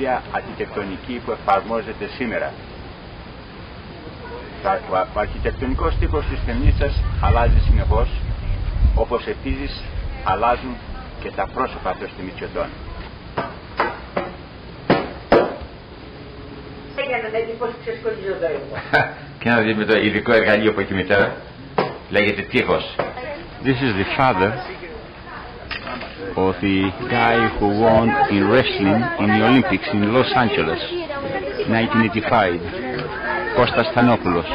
τεχνολογία αρχιτεκτονική που εφαρμόζεται σήμερα. Ο αρχιτεκτονικός τύπος της Θεμνίτσας αλλάζει συνεχώς, όπως επίσης αλλάζουν και τα πρόσωπα των Θεμνιτσιωτών. Και να δείτε το ειδικό εργαλείο που έχει η μητέρα, λέγεται τείχος. This is the father of the guy who won in wrestling in the Olympics in Los Angeles, 1985, Κώστας Θανόπουλος.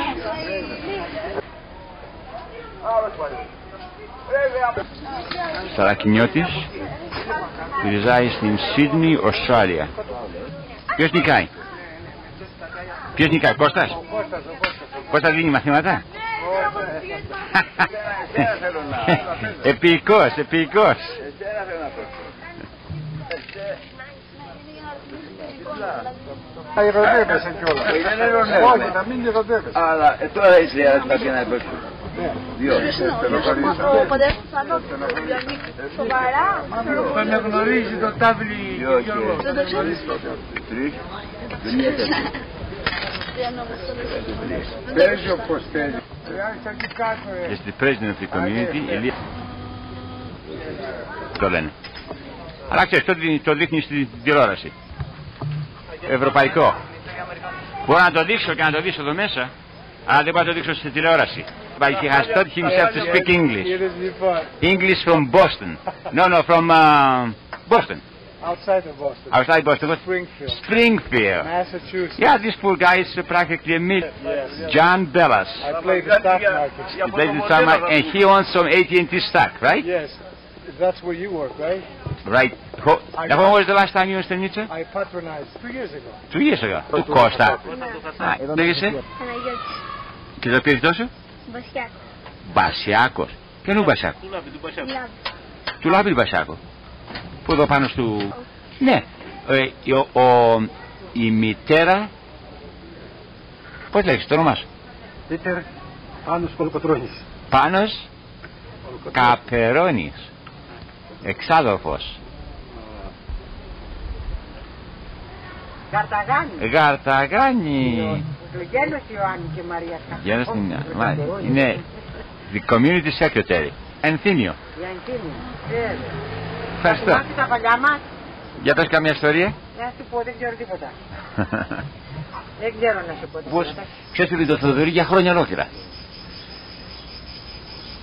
Σαρακινιώτης, ριζάει στην Σίδνη, Αυστραλία. Ποιος νικάει? Ποιος νικάει, Κώστας? Κώστας δίνει μαθήματα? Επίοικος, επίοικος. Ερωτεύεσαι κιόλας. Όχι, να μην ερωτεύεσαι. Αλλά τώρα είσαι να να παίξω. Θα με γνωρίζει το τάβλι Γιώργο. Παίζει όπως θέλει. Is the president of the community, το λένε. Αλλά ξέρεις, το δείχνει στην τηλεόραση. Ευρωπαϊκό. Μπορώ να το δείξω και να το δείξω εδώ μέσα, αλλά δεν μπορώ να το δείξω στην τηλεόραση. But he has taught himself to speak English. English from Boston. No, from Boston. Outside of Boston. Outside Boston. Springfield. Springfield. Massachusetts. Yeah, this poor guy is practically a myth. John Bellas. I played the stock market. He played the stock market, and he owns some AT&T stock, right? Yes. That's where you work, right? Right. Now, when was the last time you were in Stolnitsa? I patronized 2 years ago. 2 years ago. Του Κώστα. Λέγεσαι. Και το πήρες σου? Μπασιάκος. Μπασιάκος. Ποιον Μπασιάκο? Του Λάμπη Μπασιάκο. Που εδώ πάνω στο... Ναι. Η μητέρα... Πώς λέγεις το όνομά σου? Πίτερ Πάνος Κολοκοτρώνης. Πάνος Καπερώνης. Εξάδελφος. Γαρταγάνη. Γαρταγάνη. Γένος Ιωάννη και Μαρία Καπερώνη. Γένος είναι the community secretary. Ενθύμιο. Ευχαριστώ. Θυμάσαι τα παλιά μας? Για πες καμία ιστορία. Να σου πω, δεν ξέρω τίποτα. Δεν ξέρω να σου πω τίποτα. Ποιος είπε το Θοδωρή για χρόνια ολόκληρα.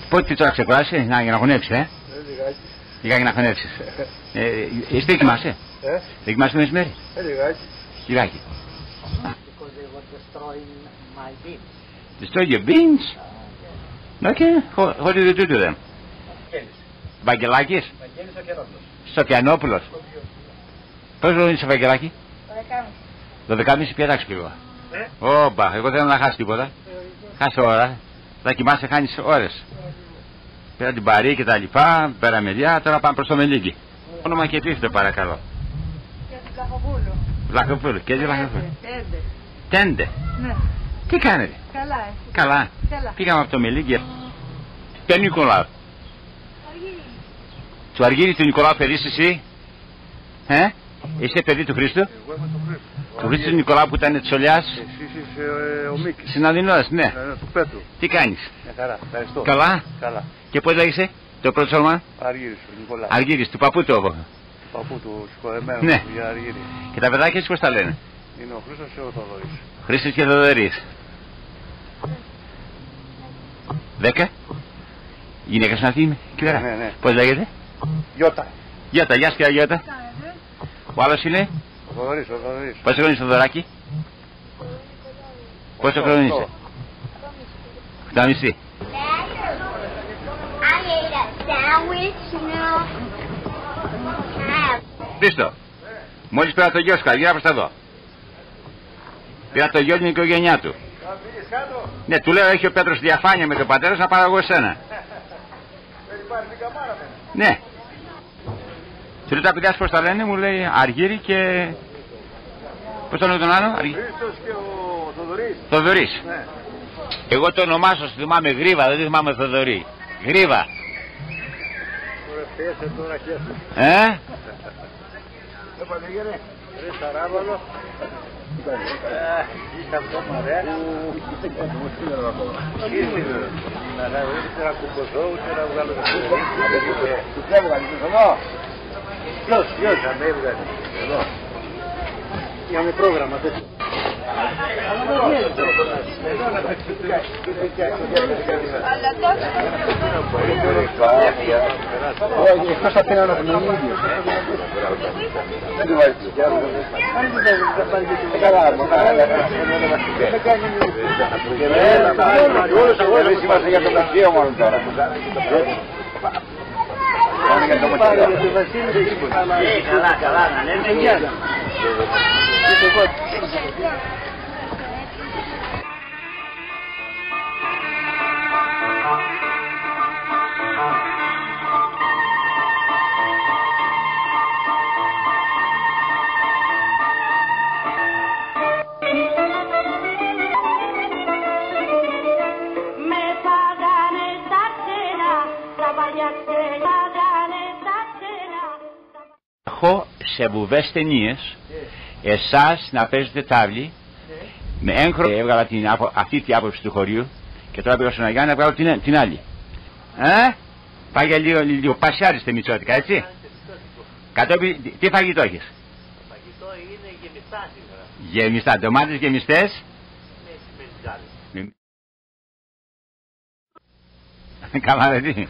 Πότε τώρα ξεκουράσει, για να χωνέψει, για να χωνέψεις. Εσύ δεν κοιμάσαι? Δεν κοιμάσαι το μεσημέρι? Λιγάκι. Destroy your beans? Okay, what do you do to them? Βαγγελάκης? Σοφιανόπουλος. Πόσο είσαι Βαγγελάκη? 12,5 πιατάξει λίγο. Όμπα, εγώ δεν θέλω να χάσει τίποτα. Χάσε ώρα. Θα κοιμάσαι, χάνεις ώρες. Πέρα την Παρή και τα λοιπά, πέρα μεριά, τώρα πάμε προς το Μελίγκι. Όνομα και επίθετο παρακαλώ. Βλαχοπούλου. Βλαχοπούλου, και έτσι Βλαχοπούλου. Τέντε. Ναι. Τι κάνετε? Καλά. Καλά. Πήγαμε από το Μελίγκι. Ποιο Νικολάου? Του Αργύρι του Νικολάου παιδίς εσύ? Είσαι παιδί του Χρήστου? Εγώ είμαι του Χρήστου. Του Χρήστου Νικολάου που ήταν Τσολιάς? Εσείς είσαι ο Μίκης. Συναδεινός, ναι. Του Πέτρου. Τι κάνεις? Χαρά, ευχαριστώ. Καλά. Καλά. Και πώς λέγεσαι το πρώτο όνομα? Αργύρης, ο Νικολάου. Αργύρης, του παππού του. Παππού του συγχωρεμένου, Ναι. για Αργύρη. Και τα παιδάκια πώς τα λένε? Είναι ο Χρήστος και ο Θοδωρής. Χρήστος και Θοδωρής. 10. Γυναίκα σου να θυμεί, κύριε. Ναι. Πώς λέγεται? Γιώτα. Γιώτα, γεια σου κύριε Γιώτα. Ο άλλος είναι? Ο Θοδωρής. Πόσο χρόνο είσαι Θοδωράκη? Πόσο χρόνο είσαι? 8,5. Χρήστο, μόλις πήρα το γιο σου, γύρω προς τα εδώ. Πήρα το γιο την οικογένειά του. Ναι, του λέω έχει ο Πέτρος διαφάνεια με τον πατέρα να πάρω εγώ εσένα. Ναι. Του λέω τα παιδιά πώς τα λένε, μου λέει Αργύρι και... Πώς τον λέω τον άλλο? Χρήστος και ο Θοδωρής. Θοδωρής. Ναι. Εγώ το όνομά σου θυμάμαι Γρίβα, δεν θυμάμαι Θοδωρή. Γρίβα. Τώρα πέσε τώρα χέρι. Σαράβαλο. Είσαι αυτό μαρέα. Να ρίξω να κουμπωθώ, ούτε να βγάλω το παιδί. Τους έβγαλε, τους εδώ. Ποιος θα με έβγαλε. Εδώ. Είχαμε πρόγραμμα τέτοιο. Όχι, εκτός θα πήραν από τον ίδιο. Εμείς είμαστε για το μουσείο μόνο τώρα. Καλά, να λέμε. Έχω σε βουβές ταινίες εσάς να παίζετε τάβλη με έγχρωμο. Έβγαλα αυτή την άποψη του χωρίου και τώρα πήγα στον Αγιάννη να βγάλω την άλλη. Πάει για λίγο πασιάριστε Μητσότικα, έτσι. Κατόπιν, τι φαγητό έχεις? Το φαγητό είναι γεμιστά σήμερα. Γεμιστά, ντομάτες γεμιστές. Ναι, με Καλά ρε τι.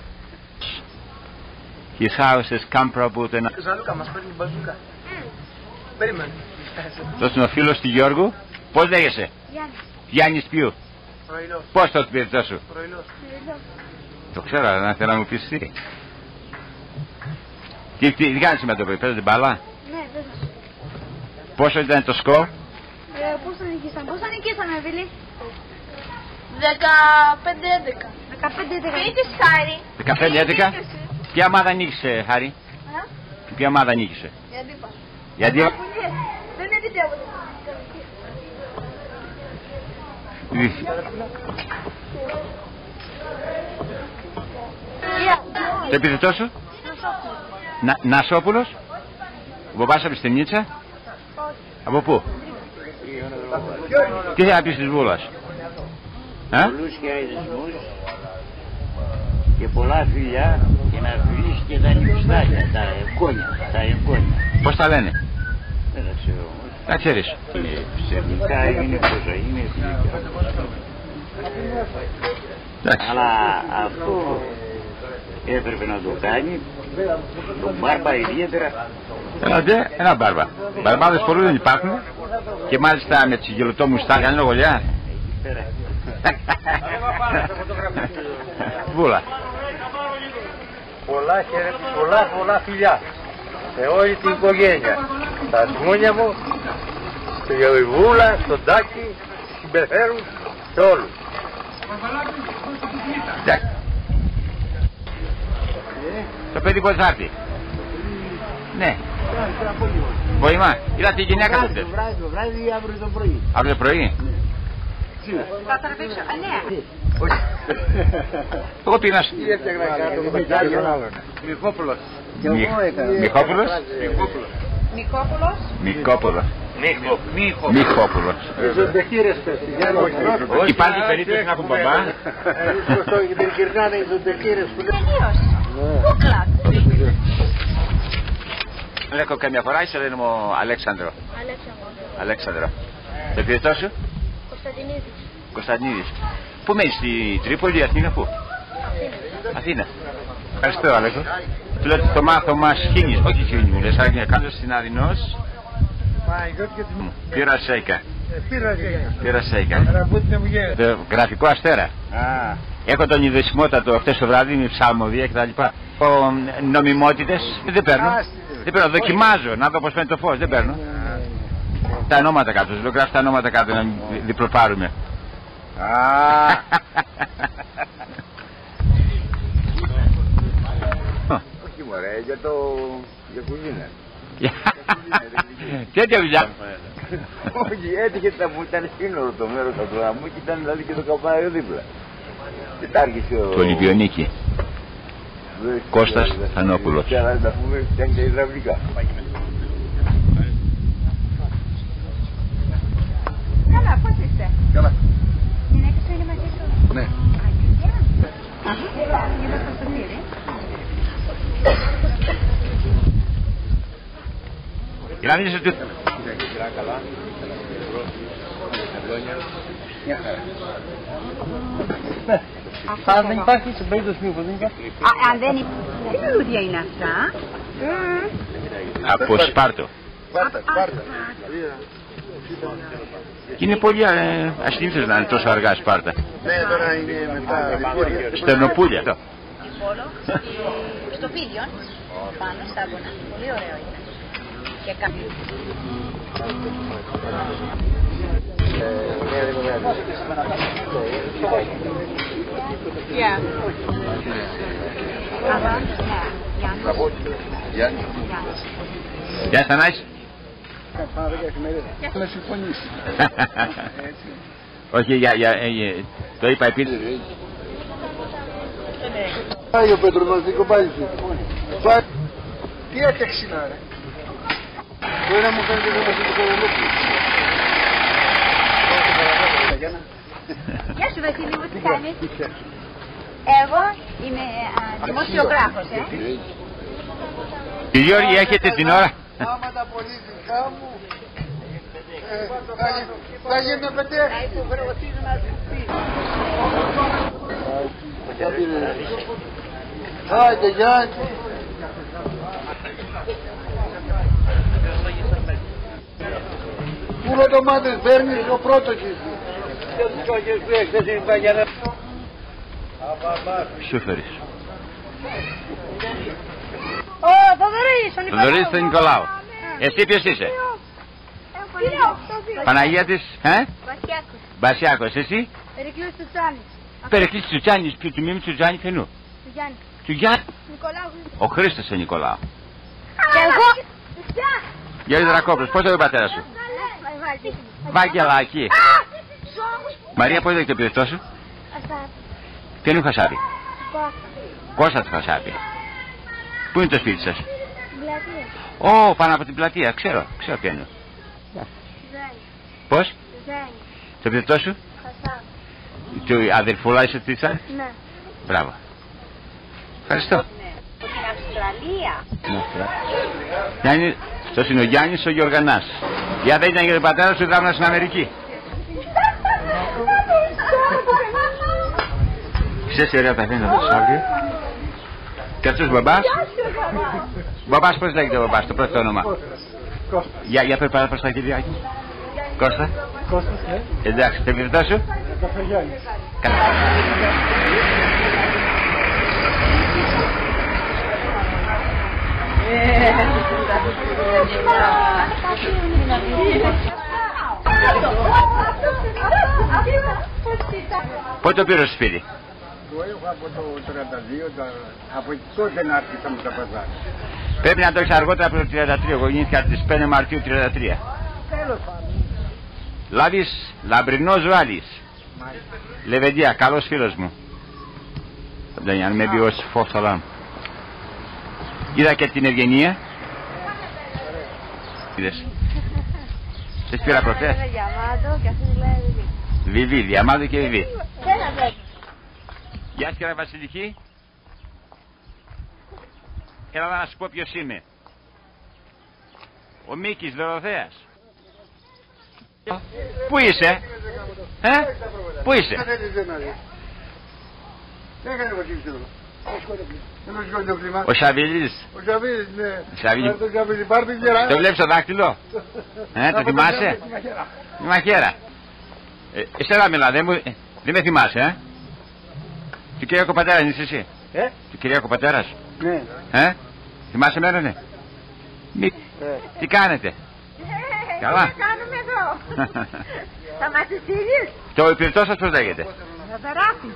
His house is Kampra. Ζαλούκα μας παίρνει μπαζούκα. Περίμενε. Δώσουν ο φίλος του Γιώργου. Πώς λέγεσαι? Γιάννης. Γιάννης ποιου? Πρωιλός. Πώς το πήρε σου? Πρωιλός. Το ξέρω, αλλά θέλω να μου πεις τι. Τι κάνεις με το πρωί, παίζετε μπάλα? Ναι, παίζω. Πόσο ήταν το σκορ? Πόσο νικήσαμε, Βίλη? 15-11. 15-11. Νίκης Χάρη. 15-11. Ποια ομάδα νίκησε, Χάρη? Ποια ομάδα νίκησε? Γιατί Γιατί? δεν είναι τίποτα. Το επίθετό σου? Νασόπουλος. Ο μπαμπάς από στη Νίτσα. Από πού? Τι θα πεις της Βούλας? Πολλούς χαιρετισμούς και πολλά φιλιά και να φιλήσει και τα νυψτάκια, τα εγγόνια. Πώς τα λένε? Δεν τα ξέρω όμως. Τα ξέρεις. Είναι ψευδικά, είναι πόσα, είναι φιλικά. Αλλά αυτό έπρεπε να το κάνει, τον Μπάρμπα ιδιαίτερα. Ένα μπάρμπα. Μπαρμπάδες πολλούς δεν υπάρχουν και μάλιστα με τσιγελωτό μουστάκι, αν είναι γολιά. Βούλα. Πολλά φιλιά σε όλη την οικογένεια. Τα σμούνια μου, στη Βούλα, στον Τάκη, στην Πεθέρου, σε όλους. Το παιδί πώς θα έρθει? Ναι. Βοημά. Είδα τη γυναίκα του. Το βράδυ ή αύριο το πρωί. Αύριο το πρωί. Θα τραβήξω. Ναι. Εγώ πήγα. Μιχόπουλος. Μιχόπουλος. Μιχόπουλος. Μιχόπουλος. Υπάρχει περίπτωση να έχουν μπαμπά? Τελείως. Κούκλα. Λέγω καμιά φορά είσαι λένε μου Αλέξανδρο. Αλέξανδρο. Το επίθετό σου? Κωνσταντινίδης. Κωνσταντινίδης. Πού μένεις, στη Τρίπολη, Αθήνα, πού? Αθήνα. Ευχαριστώ Αλέκο. Του λέω το μάθω μας χίνης, όχι χίνης μου, λες κάνω στην Αρινός. Πυρασέικα. Πυρασέικα. Γραφικό Αστέρα. Έχω τον ιδεσιμότατο χτες το βράδυ με ψαλμοδία και τα λοιπά. Νομιμότητες δεν παίρνω. Δεν παίρνω, δοκιμάζω να δω πως φαίνεται το φως, δεν παίρνω. Τα ονόματα κάτω, δεν γράφω τα ονόματα κάτω να διπλοπάρουμε. Όχι μωρέ, για κουζίνα. Τέτοια δουλειά. Όχι, έτυχε που ήταν σύνορο το μέρος του γραμμού και ήταν δηλαδή και το καμπάριο δίπλα. Και τα άρχισε ο... Το Ολυμπιονίκη. Κώστας Θανόπουλος. Και να πούμε φτιάχνει τα υδραυλικά. Και να δεις ότι... Αν δεν υπάρχει σε περίπτωση μήπως δεν υπάρχει. Αν δεν υπάρχει. Τι λουλούδια είναι αυτά? Από Σπάρτο. Σπάρτα. Και είναι πολύ ασυνήθως να είναι τόσο αργά Σπάρτα. Ναι, τώρα είναι μετά διπόρια. Στενοπούλια. Αυτό. Στο Πίδιον, πάνω στα άμμονα. Πολύ ωραίο είναι. Και κάποιο. Γεια. Γεια Στανάκη. Να συμφωνήσει. Όχι, το είπα επίσης. Πάει ο Πέτρος μας δικοπάλισε. Τι έφτιαξε να ρε. Μπορεί να μου φαίνεται εδώ μαζί το κολολόπι. Γεια σου Βασίλη μου, τι κάνεις? Εγώ είμαι δημοσιογράφος, Κύριε Γιώργη, έχετε την ώρα. Άμα τα πολύ δικά μου θα γίνω πετέ. Θα υποβρεγωθείς να ζητήσεις. Άιντε γεια. Πούλο ντομάτες παίρνεις ο πρώτος εσύ. Ποιο φέρεις? Ο Θοδωρής, ο Νικολάου. Θοδωρής τον Νικολάου. Εσύ ποιος είσαι? Παναγία της, Βασιάκος. Μπασιάκος, εσύ? Περικλής Τσουτσάνης. Περικλής Τσουτσάνης, του μήμη Τσουτσάνη φαινού. Του Γιάννη. Του Γιάννη. Νικολάου. Ο Χρήστος ο Νικολάου. Και εγώ. Γιώργη Δρακόπουλος, πώς το είπε ο πατέρας σου? Βαγγελάκη. Μαρία, πώς λέγεται το παιδί σου? Ποιο είναι ο Χασάπη? Κώστα του Χασάπη. Πού είναι το σπίτι σας? Ω, πάνω από την πλατεία, ξέρω ποιο είναι. Πώς? Το παιδί σου? Το αδερφούλα είσαι τι σαν? Ναι. Μπράβο. Ευχαριστώ. Από την Αυστραλία. Αυτός είναι ο Γιάννης ο Γιοργανάς. Για δεν ήταν για τον πατέρα σου, θα ήμουν στην Αμερική. Ξέρεις τι ωραία τα φαίνεται το Σάββιο? Και αυτός μπαμπάς? Μπαμπάς πώς λέγεται ο μπαμπάς, το πρώτο όνομα? Για πρέπει πάρα προς τα Κυριάκη. Κώστα. Κώστας, ναι. Εντάξει, το επιβεβαιώ σου. Καφαγιάννης. Πότε το πήρε στο σπίτι? Το έχω από το 32, από τότε να άρχισαμε τα παζάρια. Πρέπει να το έχεις αργότερα από το 33, εγώ γεννήθηκα τις 5 Μαρτίου 33. Τέλος πάντων. Λάβης, λαμπρινός Βάλης. Λεβεντία, καλός φίλος μου. Αν με μπει ως φως αλλά. Είδα και την Ευγενία. Είδες. Τις πήρα προχθές. Βιβί, Διαμάδο και Βιβί. Γεια σου κύριε Βασιλική. Έλα να σου πω ποιος είμαι. Ο Μίκης Δωροθέας. Πού είσαι? Πού είσαι? Ο Σαββίλης. Ο Σαββίλης, ναι. Σαββίλη. Το βλέπεις το δάκτυλο? Το θυμάσαι? Η μαχαίρα. Εσένα μιλά, δεν με θυμάσαι, Του Κυριάκου πατέρας είσαι εσύ? Του Κυριάκου πατέρας? Ναι. Θυμάσαι μένα, ναι? Τι κάνετε? Καλά. Τι κάνουμε εδώ? Θα μας εισήγεις? Το υπηρετό σας πώς λέγεται? Ναδαράφη.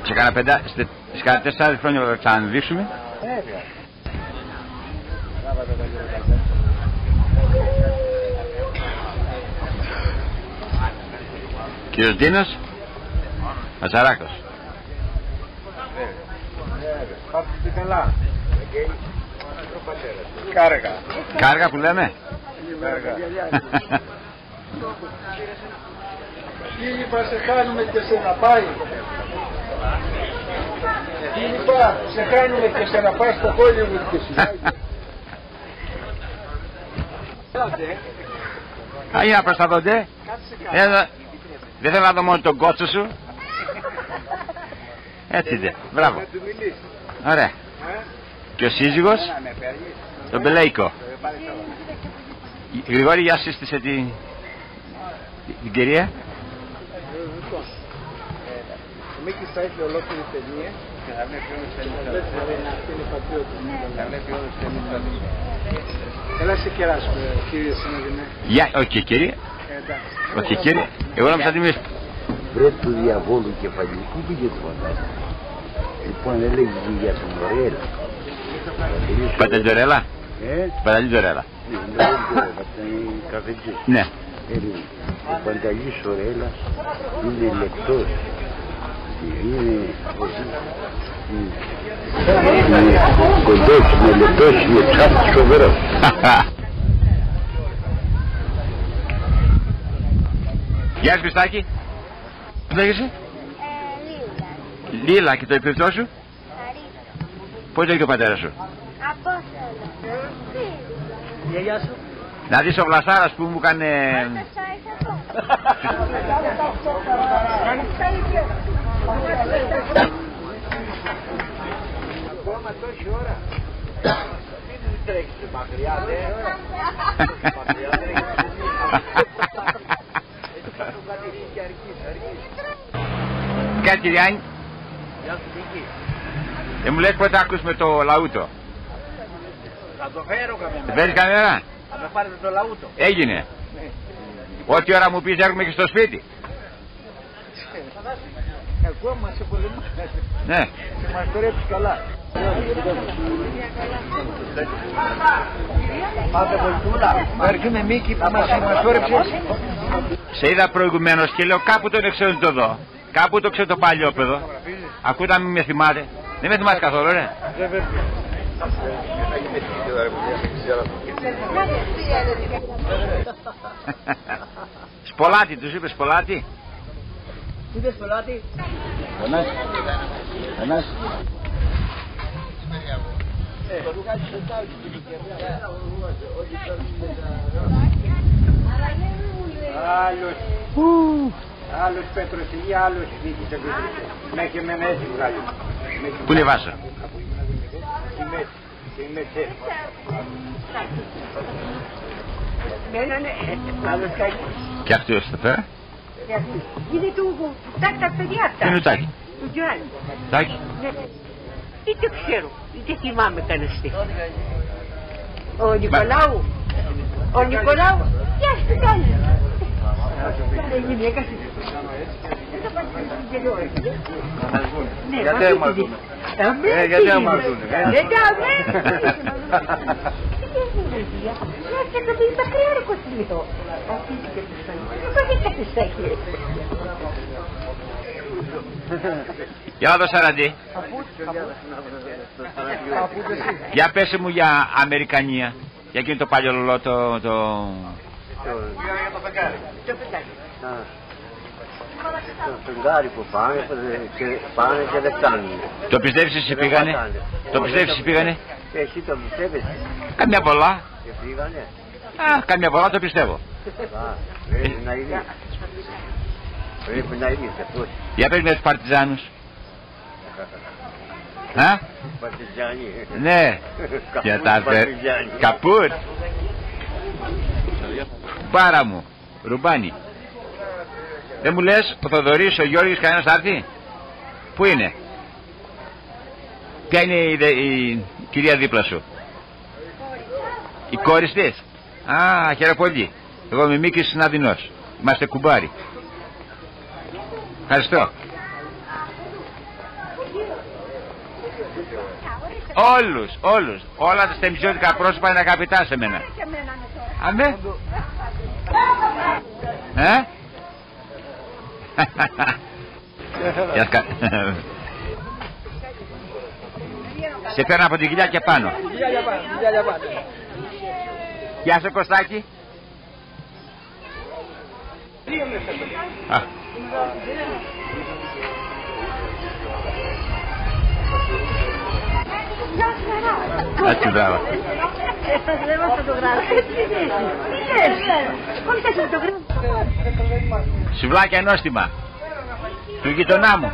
Σε κάνα 4 χρόνια θα ξαναδείξουμε. Κύριος Ντίνος Ματσαράκος. Πάτε καλά. Κάργα. Κάργα που λέμε. Κάργα. Φίλιππα, σε κάνουμε και σε να πάει. Φίλιππα, σε κάνουμε και σε να πάει στο Hollywood και συνάδει. Άγια να προστατώνται. Δεν θέλω να δω μόνο τον κότσο σου. Έτσι δε. Μπράβο. Ωραία. Και ο σύζυγος, τον Μπελέικο. Γρηγόρη, για σύστησε την κυρία. Ο Μίκης θα έχει ολόκληρη ταινία και θα βλέπει όλες τις ταινίες. Έλα σε κεράσουμε, κύριε Συνοδεινέ. Γεια, όχι κύριε. Όχι κύριε. Εγώ να μου σαν τιμήσω. Βρε του διαβόλου κεφαλή, πού πήγε το φαντάζομαι. Λοιπόν, έλεγε για τον Μορέλα. Πατεντορέλα. Πατεντορέλα. Ναι. Ο Πανταλής Ορέλα είναι λεπτός. Είναι κοντός, είναι λεπτός, είναι ψάχνει σοβαρός. Γεια σου Πιστάκη. Πού λέγεσαι? Λίλα. Και το επιπτώ σου? Πώς λέγει ο πατέρας σου? Γεια σου. Να δεις ο Βλαστάρας που μου έκανε... Ακόμα τόση ώρα. Μην τρέξεις μακριά, Κάτι Κυριάννη. Δεν μου λες πότε ακούσουμε το λαούτο. Θα το φέρω καμιά μέρα. Φέρεις καμιά? Θα με πάρετε το λαούτο. Έγινε. Ό,τι ώρα μου πεις έρχομαι και στο σπίτι. Ακόμα σε πολεμάς. Ναι. Μας τρέψεις καλά. Πάτε Βολτούλα. Έρχομαι Μίκη που μας τόρεψες. Σε είδα προηγουμένως και λέω κάπου τον ξέρω το δω. Κάπου το ξέρω το παλιόπαιδο. Ακούω να μην με θυμάται. Δεν με θυμάσαι καθόλου, ρε. Σπολάτη, τους είπες Σπολάτη? Τι είπες Σπολάτη? Ανάση. Άλλος Πέτρος ή άλλος Νίκης Εγκρίτρης. Μέχρι εμένα έτσι βγάλει. Πού είναι η Βάσα? Η Μέση. Άλλος κάτι. Και αυτός το πέρα? Είναι του Τάκη τα παιδιά αυτά. Τι είναι ο Τάκη? Του Γιάννη. Τάκη. Είτε ξέρω, είτε θυμάμαι κανένα στίχο. Ο Νικολάου. Ο Νικολάου. Γεια σου Γιάννη. Η γυναίκα σου. Γιατί αμαρτούνε. Γιατί αμαρτούνε. Δεν τα και το πει μακριάρικο σημείο. Αφήνει και τους φαίνεται. Δεν θα τους έχει. Για να δω Σαραντή. Για πέσε μου για Αμερικανία. Για εκείνο το παλιό λολό το... Για το φεγγάρι. Το φεγγάρι. Το φεγγάρι που πάνε και δεν φτάνουν. Το πιστεύεις εσύ πήγανε? Το πιστεύεις εσύ πήγανε? Εσύ το πιστεύεις? Καμιά πολλά. Και πήγανε. Α, καμιά πολλά το πιστεύω. Πρέπει να είναι. Πρέπει να είναι αυτός. Για πες με τους Παρτιζάνους. Α? Παρτιζάνοι. Ναι. Για τα Καπούρ. Πάρα μου. Ρουμπάνι. Δεν μου λες ο Θοδωρής, ο Γιώργης κανένας θα έρθει? Πού είναι? Ποια είναι η κυρία δίπλα σου? Η κόρη της? Α, χαίρομαι πολύ. Εγώ είμαι Μίκης Συναδεινός. Είμαστε κουμπάρι. Ευχαριστώ. Όλους. Όλα τα στεμιζιώτικα πρόσωπα είναι αγαπητά σε μένα. Αμέ. Σε φέρνω από την κοιλιά και πάνω. Γεια σου Κωστάκη. Έτσι, μπράβο. Δεν μας φωτογράφησε. Κόμισα σε φωτογράφησε. Σουβλάκια νόστιμα. Του γειτονά μου.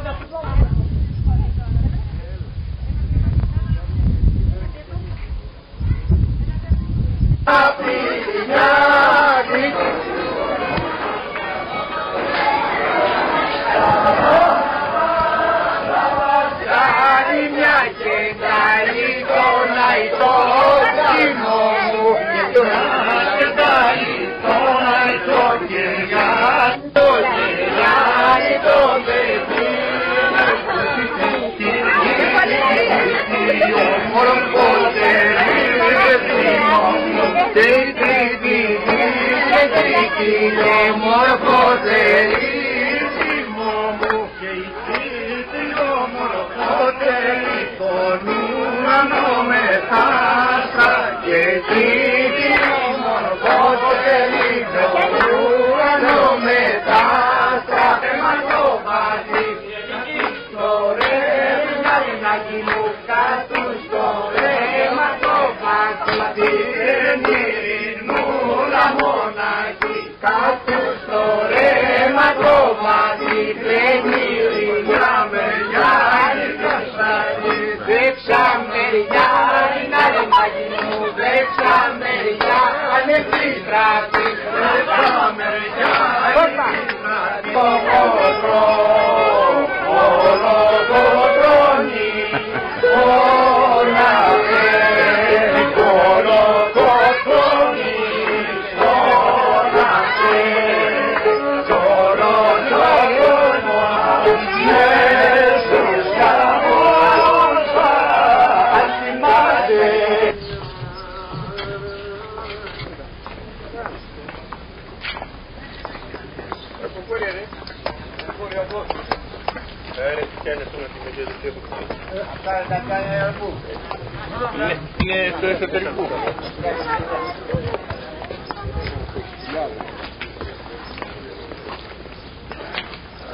Είναι στο εσωτερικό.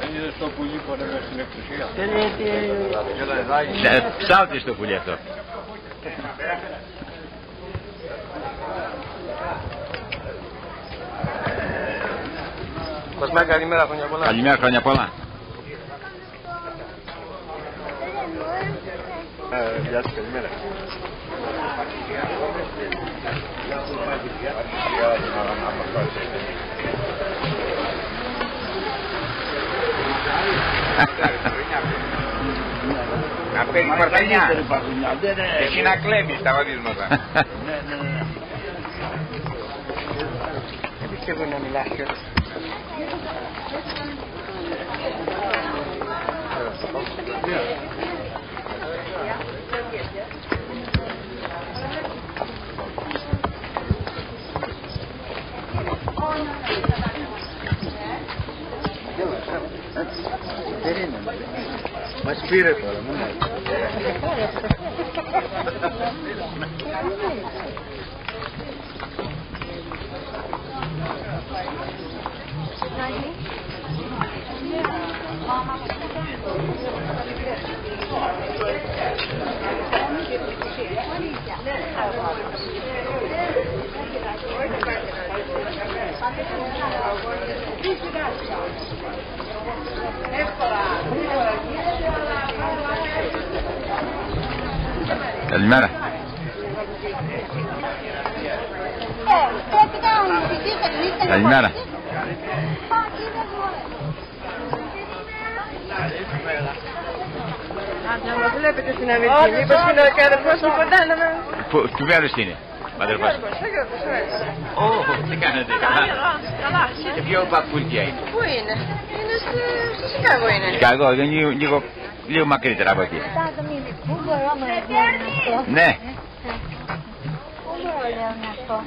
Είναι στο πουλί που ανέβαια στην εκκλησία. Ψάχνει στο πουλί αυτό. Κοσμά, καλημέρα, χρόνια πολλά. Καλημέρα, χρόνια πολλά. Γεια σας, καλημέρα. Να παίρνεις παρτενιά. Εσύ να κλέβεις τα βαδίσματα. Δεν πιστεύω να μιλάς και μας πήρε τώρα, Καλημέρα. Καλημέρα. Να μας βλέπετε στην Αμερική, μήπως είναι ο αδερφός μου κοντά να με... Του μέρους τι είναι, αδερφός. Τι κάνετε. Καλά. Και ποιο παππούλια είναι. Πού είναι, είναι στο Σικάγο είναι. Σικάγο, είναι λίγο μακρύτερα από εκεί. Ναι. Πού μπορώ να αυτό.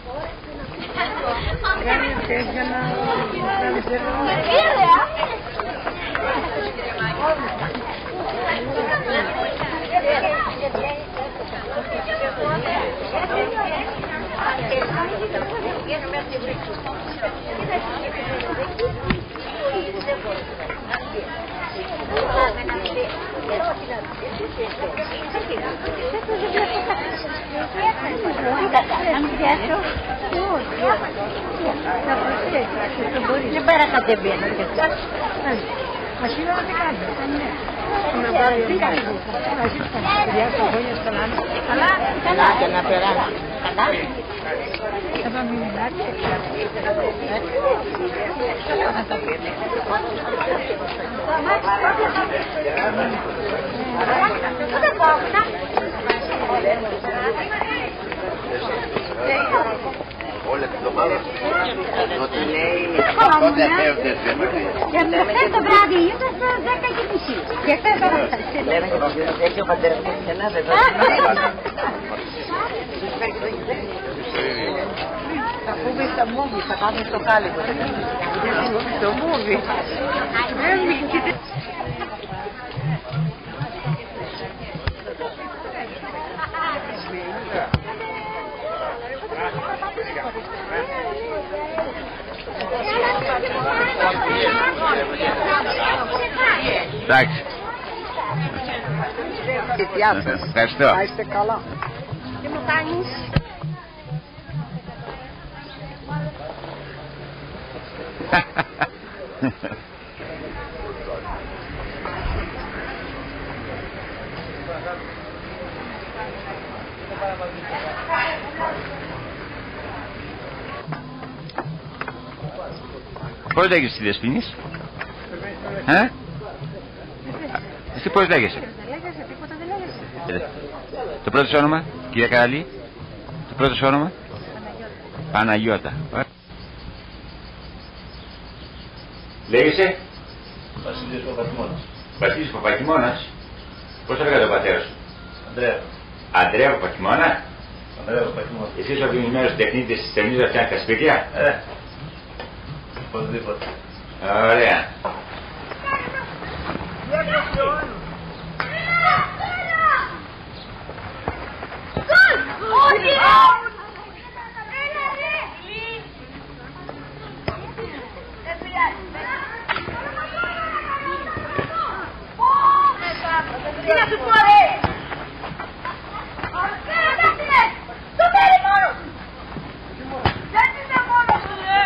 Δεν πέρασατε μπαίνω και αυτά. Μα σήμερα δεν κάνετε. Να πάρει ο Μιχάλης. Παιδιά στο γόνιο στο λάδι. Καλά, καλά και να περάσει. Καλά. Θα πάμε μιλάτε. Να τα πείτε. Πότε πόχνα. Όλη την εβδομάδα. Ότι λέει πότε φεύγετε. Και χθες το βράδυ ήρθα στο 10:30. Και χθες το βράδυ. Έχει ο πατέρας μου και να δεν Θα πούμε στα μούβι, θα πάμε στο κάλυβο. Στο μούβι. Εντάξει. Ευχαριστώ. Θα είστε καλά. Τι μου κάνεις. Πώς λέγεσαι τη Δεσποινής? Εσύ πώς λέγεσαι? Δεν λέγεσαι, τίποτα δεν λέγεσαι. Το πρώτο σου όνομα, κυρία Καραλή? Το πρώτο σου όνομα? Παναγιώτα. Λέγεσαι? Βασίλης Παπακιμώνας. Βασίλης Παπακιμώνας. Πώς έλεγα τον πατέρα σου? Ανδρέα. Ανδρέα Παπακιμώνα. Ανδρέα Παπακιμώνα. Εσύ είσαι ο αγαπημένος τεχνίτης της ταινίας να φτιάχνει τα σπίτια? Οπωσδήποτε. Ωραία. Τι να σου πω ρε! Το παίρνει μόνος! Δεν είναι μόνος του ρε!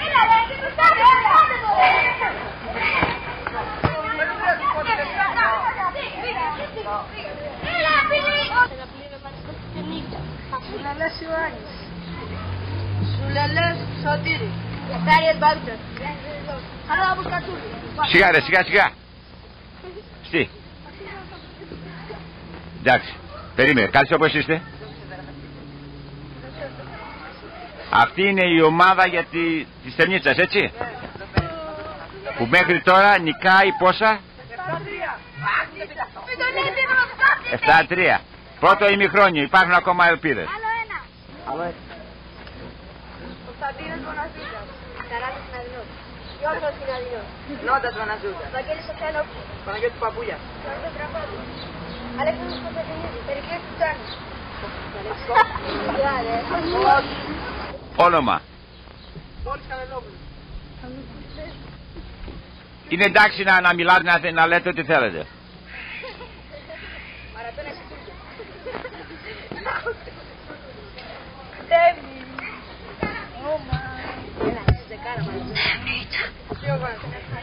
Έλα ρε! Τι του στάρει! Έλα φίλοι! Σουλαλές Ιωάννης. Σουλαλές Σωτήρη. Κάριες Μπάλτσας. Χαράλαμπος Κατσούλη. Σιγά ρε, σιγά σιγά. Στή. Εντάξει, περίμενε, κάτσε όπως είστε. Αυτή είναι η ομάδα για τη Στεμνίτσας, έτσι? Που μέχρι τώρα νικάει πόσα? 7-3. Πρώτο ημιχρόνιο, υπάρχουν ακόμα ελπίδες. Άλλο ένα. Κωνσταντίνος Βοναζούτας. Καράτος Συναδεινός. Γιώργος Συναδεινός. Νότας Βαναζούτα. Βαγγέλης Σοφιανόπουλος. Παναγιώτη Παπούλια. Γιώργος Τραπάτης. Αλέξανδρος Κωνσταντινίδης. Περικλής Τουτσάνης. Όνομα. Πόλης Κανελόπουλος. Είναι εντάξει να μιλάτε, να λέτε ό,τι θέλετε. Μαρατώνα Εξιτούρκια.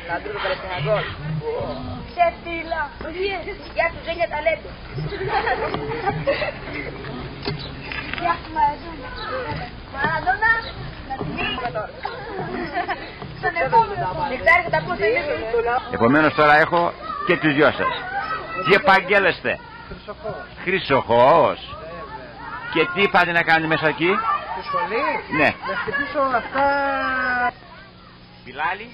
Λαντρού Παλαιστινιακός. Ξεφτύλα. Γεια σου Ζένια Ταλέντο. Γεια σου Μαρατώνα. Μαρατώνα. Στον επόμενο. Νεκτάρι τα πόσα είναι. Επομένως τώρα έχω και τους δυο σας. Τι επαγγέλλεστε? Χρυσοχώος. Και τι πάτε να κάνετε μέσα εκεί? Στη σχολή. Ναι. Να χτυπήσω αυτά. Μπιλάλη.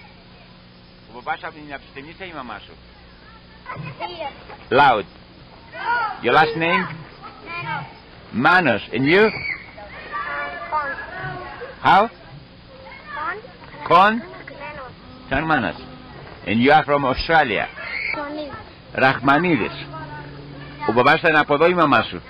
Ο μπαμπάς από την Στεμνίτσα ή η μαμά σου? Loud. Your last name? Manos. And you? How? Con? Σαν Manos. And you are from Australia. Ραχμανίδης. Ο μπαμπάς ήταν από εδώ ή η μαμά σου?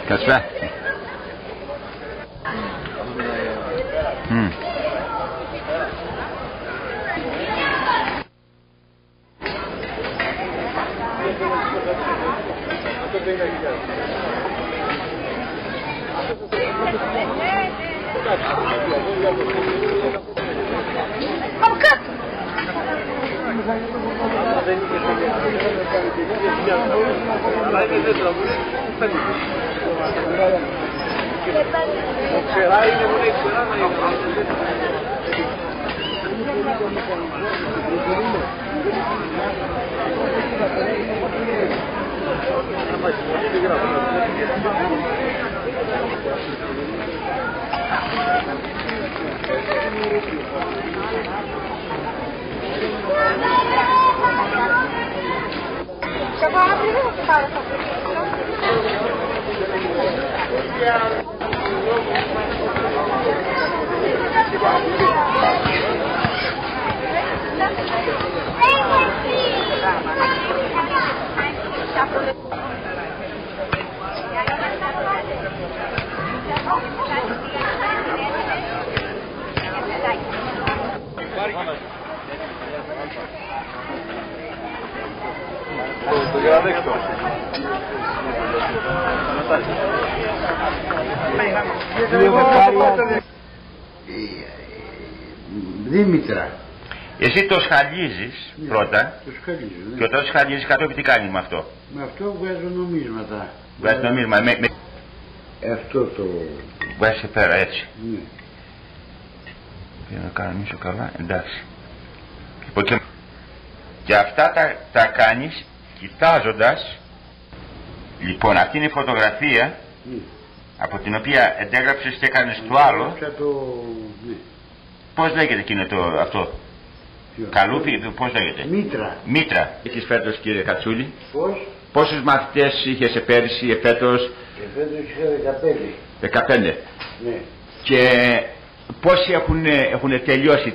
Καλησπέρα. Δήμητρα. Εσύ το σχαλίζεις πρώτα. Το σχαλίζω, ναι. Και όταν το σχαλίζεις κατόπιν τι κάνεις με αυτό? Με αυτό βγάζω νομίσματα. Βγάζεις νομίσμα. Αυτό το... Βγάζεις πέρα έτσι. Ναι. Για να κάνω μισό καλά, εντάξει. Και αυτά τα κάνεις κοιτάζοντας. Λοιπόν, αυτή είναι η φωτογραφία, ναι, από την οποία εντέγραψες και έκανες το άλλο. Ναι. Πώς λέγεται εκείνο αυτό? Καλούπι, πώς λέγεται? Μήτρα. Μήτρα. Έχεις φέτος, κύριε Κατσούλη? Πώς? Πόσους μαθητές είχες πέρυσι, εφέτος? Εφέτος είχα 15. 15. Ναι. Και πόσοι έχουν τελειώσει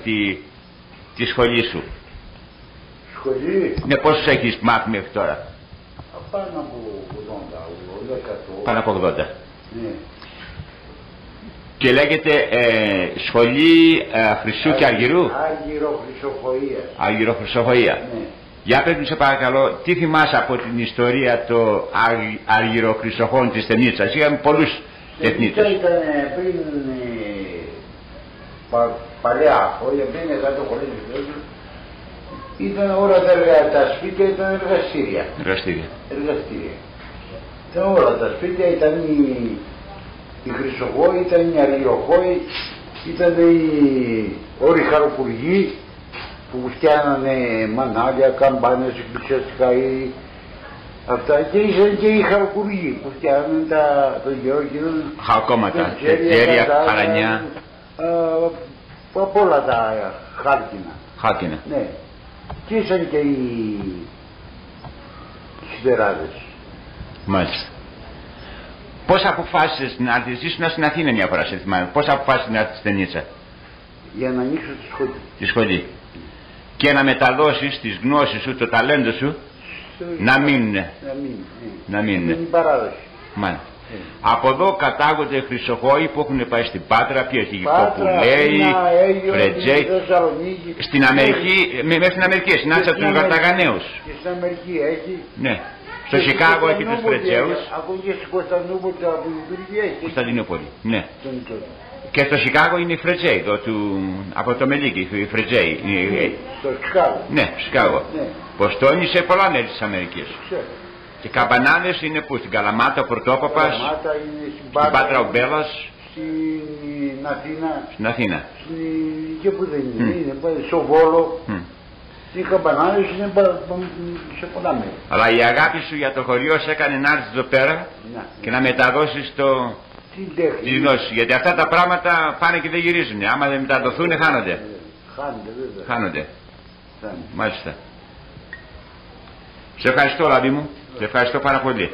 τη σχολή σου? Σχολή? Ναι, πόσους έχεις μάθει μέχρι τώρα? Πάνω από 80. Πάνω από 80. Ναι. Και λέγεται σχολή Χρυσού και Αργυρού. Αργυροχρυσοχοΐα. Ναι. Για πες μου σε παρακαλώ, τι θυμάσαι από την ιστορία των Αργυροχρυσοχών της Ταινίτσας? Είχαμε πολλούς τεχνίτες. Ήταν πριν παλιά χρόνια, πριν 100 χρόνια. Ήταν όλα τα σπίτια, ήταν εργαστήρια. Ήταν όλα τα σπίτια, ήταν οι Χρυσοχόοι, ήταν οι Αργυροχόοι, ήταν οι ορυχαροπουργοί που φτιάνανε μανάλια, καμπάνες, εκκλησιαστικά ή αυτά, και ήσαν και οι χαροπουργοί που φτιάνανε το Γεώργιο, χακώματα, τέρια, χαρανιά, από όλα τα χάρκινα. Ναι. Και ήσαν και οι σιδεράδες. Μάλιστα. Πώς αποφάσισες να έρθεις? Ήσουν στην Αθήνα μια φορά, σε θυμάμαι. Πώς αποφάσισες να έρθεις στην Ταινίτσα? Για να ανοίξω τη σχολή. Και να μεταδώσεις τις γνώσεις σου, το ταλέντο σου, να μείνουν. Να μείνουν. Είναι η παράδοση. Μάλιστα. Από εδώ κατάγονται Χρυσοχόοι που έχουν πάει στην Πάτρα, ποιοι? Ποπουλέοι, Φρετζέοι. Στην Αμερική, μέχρι στην Αμερική, συνάντησα τους Γαρταγαναίους. Και στην Αμερική έχει. Ναι. Στο Σικάγο έχει τους Φρετζέους. Ακόμη και στην Κωνσταντινούπολη από την Τουρκία έχει. Κωνσταντινούπολη, ναι. Και στο Σικάγο είναι οι Φρετζέοι, από το Μελίκι, οι Φρετζέοι. Στο Σικάγο. Ναι, Σικάγο. Ναι. Ποστόνι σε πολλά μέρη της Αμερικής. Και καμπανάδες είναι που, στην Καλαμάτα, ο Πρωτόπαπας, στην Πάτρα ο Μπέλας. Στην Αθήνα. Στην Αθήνα. Και που δεν είναι, στο Βόλο. Οι καμπανάδες είναι σε πολλά μέρη. Αλλά η αγάπη σου για το χωριό σε έκανε να έρθεις εδώ πέρα και να μεταδώσεις τη γνώση. Γιατί αυτά τα πράγματα πάνε και δεν γυρίζουν. Άμα δεν μεταδοθούν χάνονται. Χάνονται. Μάλιστα. Σε ευχαριστώ, λαβή μου. Σε ευχαριστώ πάρα πολύ.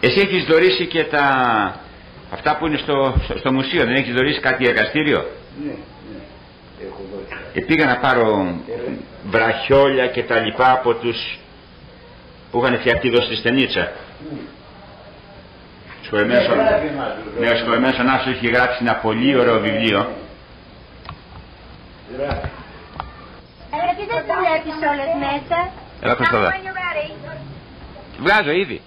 Εσύ έχεις δωρήσει και αυτά που είναι στο μουσείο. Δεν έχεις δωρήσει κάτι εργαστήριο? Ναι. Πήγα να πάρω βραχιόλια και τα λοιπά από τους που είχαν φτιαχτεί εδώ στη Στενίτσα. Ο σχολεμένος ο Νάσος είχε γράψει ένα πολύ ωραίο βιβλίο. Γιατί δεν το βλέπεις όλες μέσα? Έλα προς το δω. Βγάζω ήδη.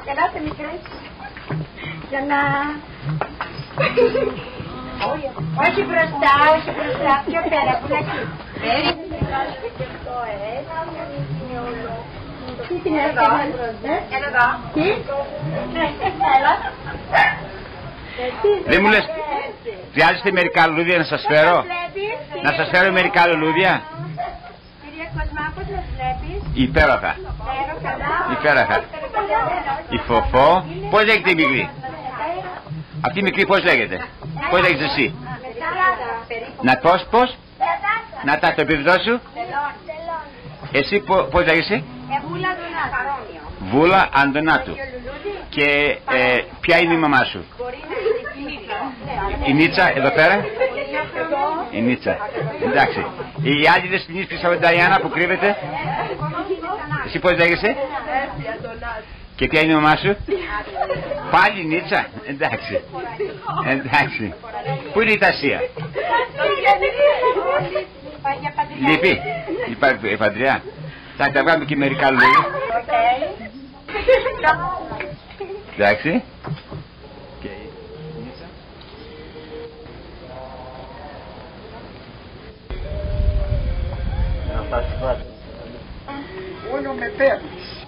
Ελάτε μικρή. Για να... Όχι μπροστά, πιο πέρα, που να εκεί. Τι την έφερε? Εδώ. Τι? Έλα. Δεν μου λες, χρειάζεστε μερικά λουλούδια να σας φέρω? Να σας φέρω μερικά λουλούδια? Κυρία Κοσμά, πώς μας βλέπεις? Υπέροχα. Υπέροχα. Η Φοφό, πώς λέγεται η μικρή? Αυτή η μικρή πώς λέγεται? Πώς λέγεται εσύ? Να πώς? Να το επιβεβαιώσω σου. Εσύ πώς λέγεσαι? Βούλα Αντωνάτου. Βούλα Αντωνάτου. Και ποια είναι η μαμά σου? Η Νίτσα εδώ πέρα? Η Νίτσα. Εντάξει. Η άλλη δεσποινής πίσω από την Ταϊάννα που κρύβεται? Εσύ πώς λέγεσαι? Και ποια είναι η μαμά σου? Πάλι Νίτσα. Εντάξει. Εντάξει. Πού είναι η Τασία? Λείπει. Η Παντριά. Θα τα βγάλουμε και μερικά λουλούδια. Εντάξει. Όλο με παίρνεις.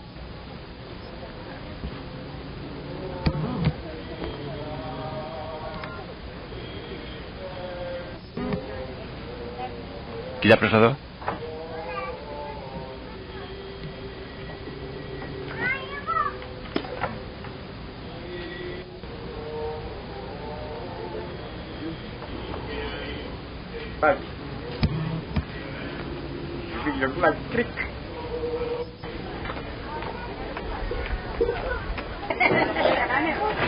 Κοίτα προς εδώ. Πάλι. Φίλε, τρίκ.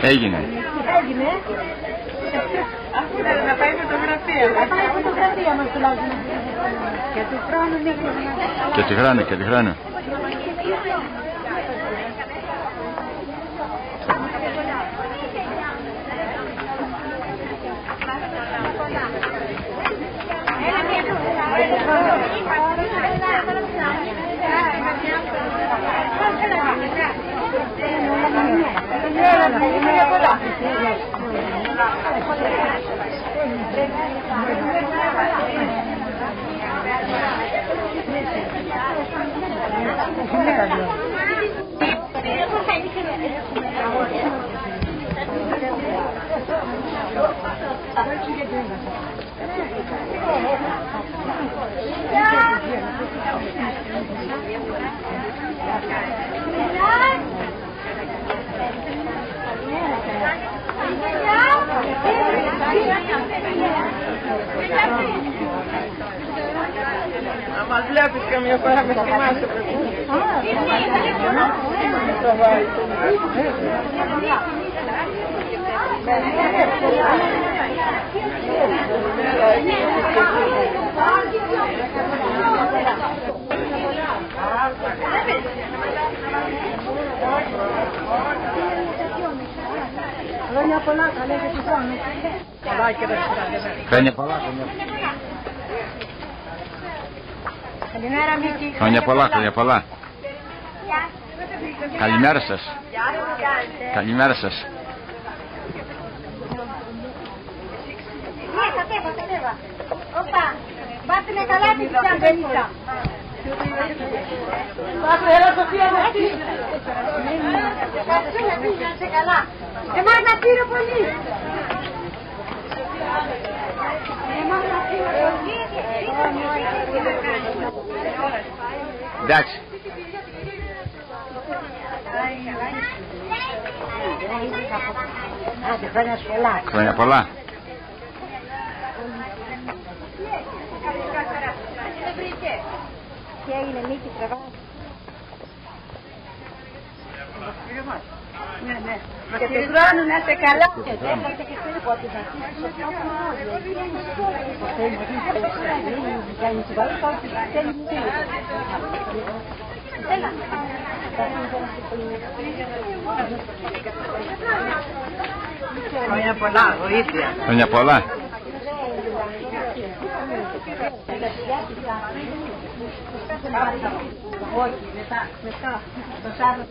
Έγινε. Να πάει φωτογραφία. Να πάει φωτογραφία μας τουλάχιστον. Και του χρόνου είναι χρόνο. Και τη χρόνο. Αν μας βλέπεις καμιά φορά με θυμάσαι πρέπει. Χρόνια πολλά, καλές και του χρόνου. Καλά και Χρόνια πολλά. Καλημέρα Μίκη. Χρόνια πολλά, χρόνια πολλά. Καλημέρα σας. Καλημέρα σας. Ναι, κατέβα. Όπα, πάτε με καλά την τσαμπέλισσα. Πάτε, έλα Σοφία να στείλει. Να είσαι καλά. Εμάς να πήρε πολύ. Εντάξει. Χρόνια πολλά. Τι έγινε Μίκη, τραβάς. Ναι. Και του χρόνου να είστε καλά. Χρόνια πολλά, βοήθεια. Χρόνια πολλά. Όχι, μετά, το Σάββατο.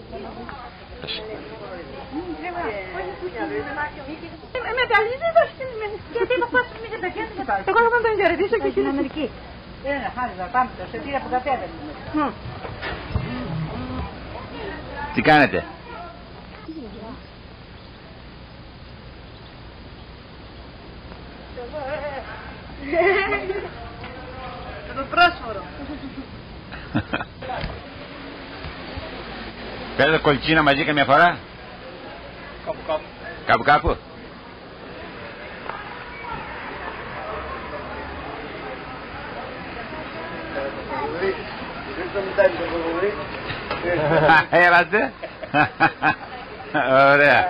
Με καλείς εδώ γιατί το πάω με τα παιδιά. Εγώ θα τον χαιρετήσω και στην Αμερική. Είναι χάρηκα, πάμε το, σε πήρα που κατέβαινε. Τι κάνετε? Το πρόσφορο. Πέρατε κολτσίνα μαζί καμιά φορά? Κάπου. Έλατε. Ωραία.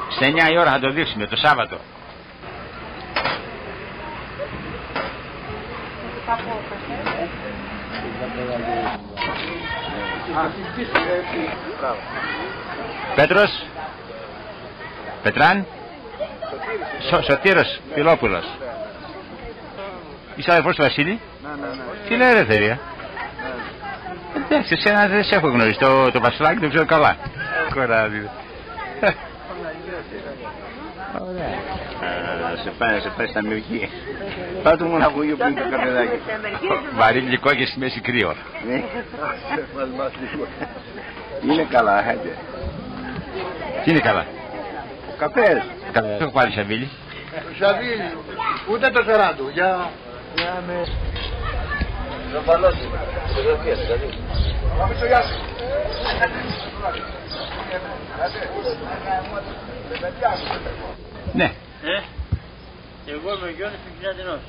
Σε 9 η ώρα θα το δείξουμε το Σάββατο. Πέτρος, Πετράν, Σωτήρος Φιλόπουλος. Είσαι αδερφός του Βασίλη? Ναι. Τι λέει ρε θερία? Εντάξει, εσένα δεν σε έχω γνωρίσει, το Βασιλάκι το ξέρω καλά. Κοράδι. Ωραία. Σε πάει στην Αμερική. Πάτε μου ένα βουλίο που είναι το καφεδάκι. Βαρύ γλυκό και στη μέση κρύο. Είναι καλά, χάτε. Τι είναι καλά? Ο καφές. Καφές. Έχω πάρει Σαβίλη. Σαβίλη, ούτε το σεράντου. Για με... Ζωπαλώσει. Φωτογραφία, δηλαδή. Πάμε στο Γιάσου. Ναι. Εγώ είμαι ο Γιώργος του Κινιάτινός.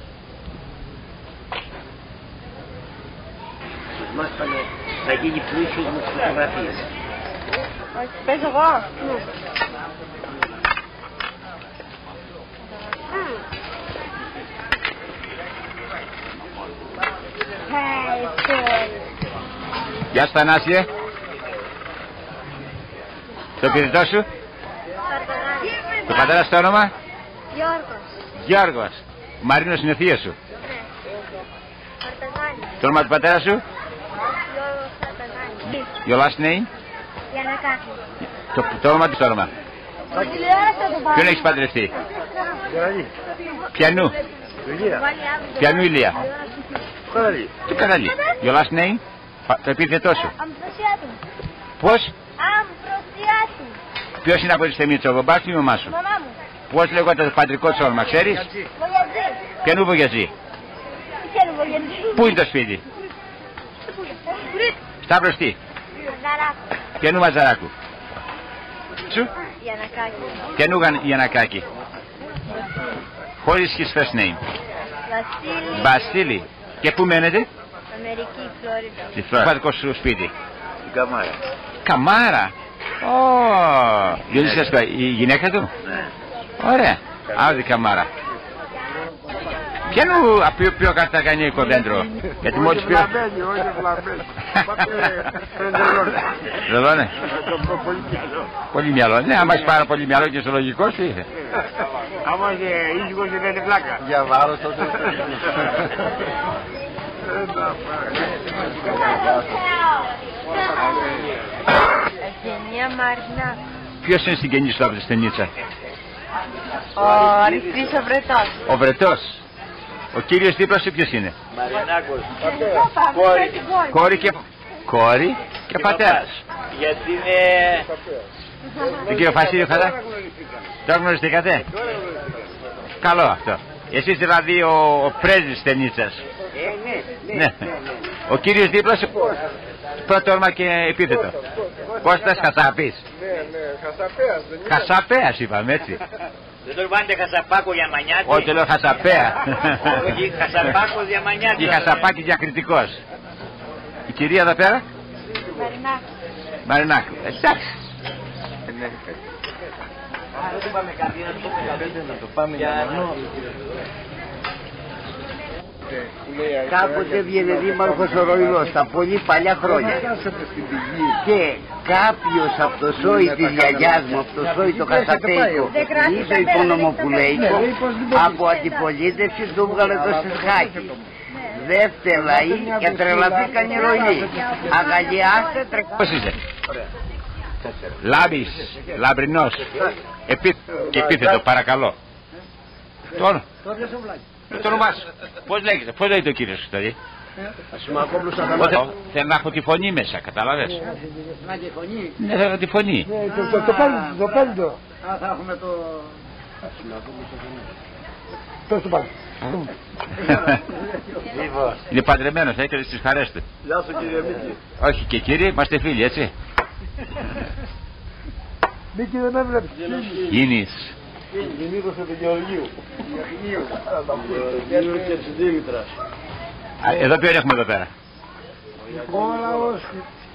Μας πάνε να γίνει πλούσιος με τις φωτογραφίες. Παίζω εγώ. Γεια σου Θανάσιε. Το επιδητό σου? Το πατέρα σου το όνομα? Γιώργος. Μαρίνος είναι θεία σου? Το όνομα του πατέρα σου? Your last name? Το όνομα του το όνομα? Ποιον έχεις παντρευτεί? Πιανού? Πιανού Ηλία? Τι Καραλή? Your last name? Το επίθετό σου? Πώς? Ποιος είναι από τη Στεμίτσα, ο μπαμπάς ή η μαμά σου? Μαμά μου. Πώς λέγονται το πατρικό σου όνομα, ξέρεις? Ποιανού Βογιατζή? Πού είναι το σπίτι? Στα μπροστή. Ποιανού Μαζαράκου? Σου? Ποιανού Γιανακάκη? Χωρίς his first name. Βασίλη. Και πού μένετε? Αμερική, Φλόριντα. Στη Φλόριντα. Πατρικό σου σπίτι? Στην Καμάρα. Καμάρα. Η γυναίκα του? Ναι. Ωραία. Άδη Καμάρα. Ποιανού πιο καταγανειακό δέντρο. Γιατί μόλις πήρα... Εδώ ναι. Πολύ μυαλό. Ναι, άμα είσαι πάρα πολύ μυαλό και ζωολογικός τι είσαι. Άμα είσαι ήσυχος δεν είναι πλάκα. Για βάρος τόσο. Ευγενία Μαρινά. Ποιος είναι συγγενής του από τη Στενίτσα? Ο Αριστής ο Βρετός. Ο Βρετός. Ο κύριος δίπλα σου ποιος είναι? Μαρινάκος. Κόρη και πατέρας. Γιατί είναι... Τον κύριο Φασίλιο Χαλά. Τώρα γνωριστήκατε? Καλό αυτό. Εσείς δηλαδή ο πρέσβης Στενίτσας. Ναι. Ο κύριος δίπλα σου πρώτο όνομα και επίθετο. Κώστας Χασαπής. Χασαπέας είπαμε έτσι. Δεν το είπατε Χασαπάκο για μανιάτη. Όχι, το λέω Χασαπέα. Όχι, Χασαπάκο για μανιάτη. Και Χασαπάκη διακριτικός. Η κυρία εδώ πέρα? Μαρινάκου. Εντάξει. Κάποτε βγαίνει δήμαρχος ο Ροϊλός τα πολύ παλιά χρόνια και κάποιος από το σόι της γιαγιάς μου, από το σόι το Κασαπέικο ή το Οικονομοπουλέικο, από αντιπολίτευση του έβγαλε το σισκάκι. Δεύτερα και τρελαθήκαν οι Ροϊλοί. Αγαλιάστε Πώς είσαι? Λάμπης, λαμπρινός και επίθετο παρακαλώ. Τώρα το όνομά σου. Πώς λέγεται, πώς λέγεται ο κύριος σου δηλαδή? Θέλω να έχω τη φωνή μέσα, καταλαβες? Ναι, θέλω τη φωνή. Το πέντο. Θα έχουμε το... Πες το πάλι. Είναι παντρεμένος, έχετε στις χαρές του. Γεια σου κύριε Μίκη. Όχι και κύριε, είμαστε φίλοι έτσι. Μίκη δεν με βλέπεις. Γίνεις. Γεννήτος του Γεωργίου. Γεωργίου και της Δήμητρας. Εδώ ποιον έχουμε εδώ πέρα? Ο λαός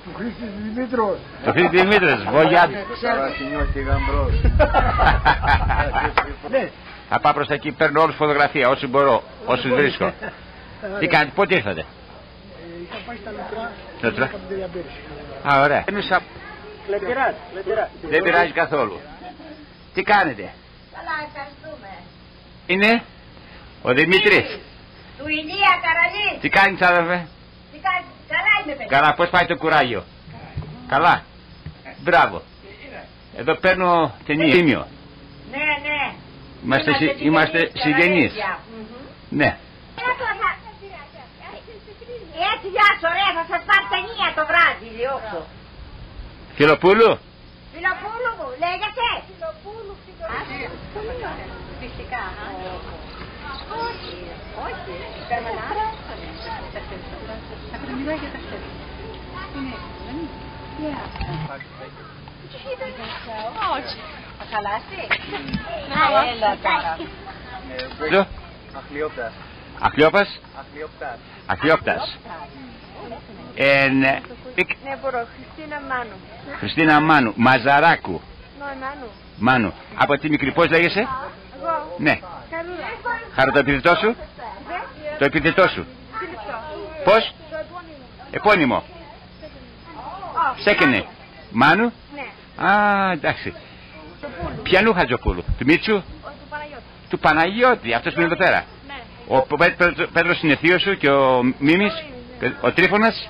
του Χρήστης Δημήτρος. Το Χρήστης Δημήτρος, Βογιάδη. Παρασινιός και γαμπρός. Θα πάω προς τα εκεί, παίρνω όλους φωτογραφία, όσοι μπορώ, όσους βρίσκω. Τι κάνετε, πότε ήρθατε? Είχα πάει στα Λουτρά. Α, ωραία. Κλετηράς. Δεν πειράζει καθόλου. Τι κάνετε? Καλά, ευχαριστούμε. Είναι ο Δημήτρης. Του Ηλία Καραλή. Τι κάνεις αδερφέ? Τι κάνει, καλά είμαι παιδί. Καλά, πώς πάει το κουράγιο? Καλά. Μπράβο. Εδώ παίρνω ταινίο. Ναι. Είμαστε συγγενείς. Ναι. Έτσι γεια σου, ωραία, θα σας πάρει ταινία το βράδυ, διώξω. Φιλοπούλου. Φιλοπούλου μου, λέγεται. Φιλοπούλου. Φυσικά. Όχι. Μιλάει για τα στέλνει. Όχι. Θα χαλάσει. Έλα τώρα. Αχλιόπας. Αχλιόπτας. Ναι, μπορώ. Χριστίνα Μάνου. Χριστίνα Μάνου. Μαζαράκου. Μάνου. Μάνου. Από τη μικρή, πώς λέγεσαι? Εγώ. Ναι. Χαρά το επίθετό σου. Το επίθετό σου. Πώς? Επώνυμο. Ψέκαινε. Μάνου. Ναι. Α, εντάξει. Ποιανού Χατζοπούλου? Του Μίτσου? Του Παναγιώτη. Αυτός που είναι εδώ πέρα. Ο Πέτρος είναι θείος σου και ο Μίμης, ο Τρίφωνας.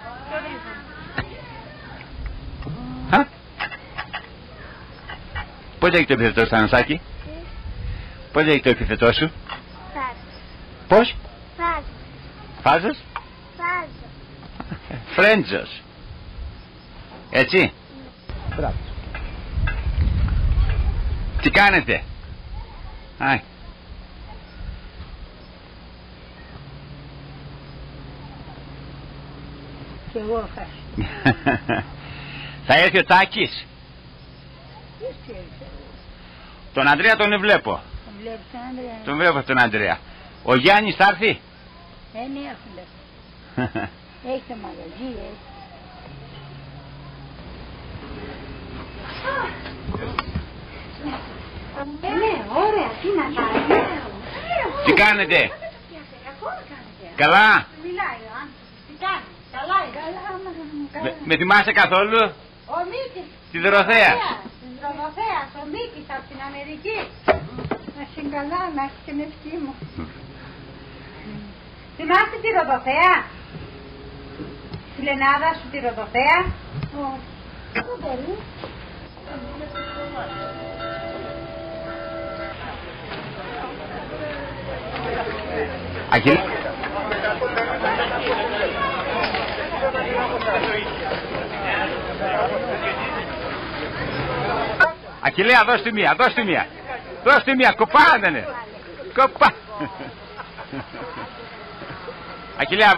Πώς λέγει το επιθετό σου, Ανασάκη? Πώς λέγει το επιθετό σου? Πώς? Φάζος? Φρέντζος. Έτσι. Τι κάνετε? Και εγώ θα έρθει ο Τάκης. Τον Ανδρέα τον βλέπω. Τον βλέπω τον Ανδρέα. Ο Γιάννης θα έρθει? Ναι, έχουμε. Έχει το μαγαζί, έχει. Ναι, ωραία, τι να κάνει. Τι κάνετε? Καλά. Μιλάει, τι κάνει, καλά είναι. Με θυμάσαι καθόλου? Ο Μίκης. Τη Δωροθέα. Τη Δωροθέα, ο Μίκης από την Αμερική. Να συγκαλά, να έχει την ευχή μου. Θυμάστε τη Ροδοθέα? Τη Λενάδα σου τη Ροδοθέα? Όχι. Αγγελία. Αχιλλέα, δώσ' τη μία, δώσ' τη μία. Δώσ' τη μία, κοπά δεν είναι. Κοπά. Αχιλλέα,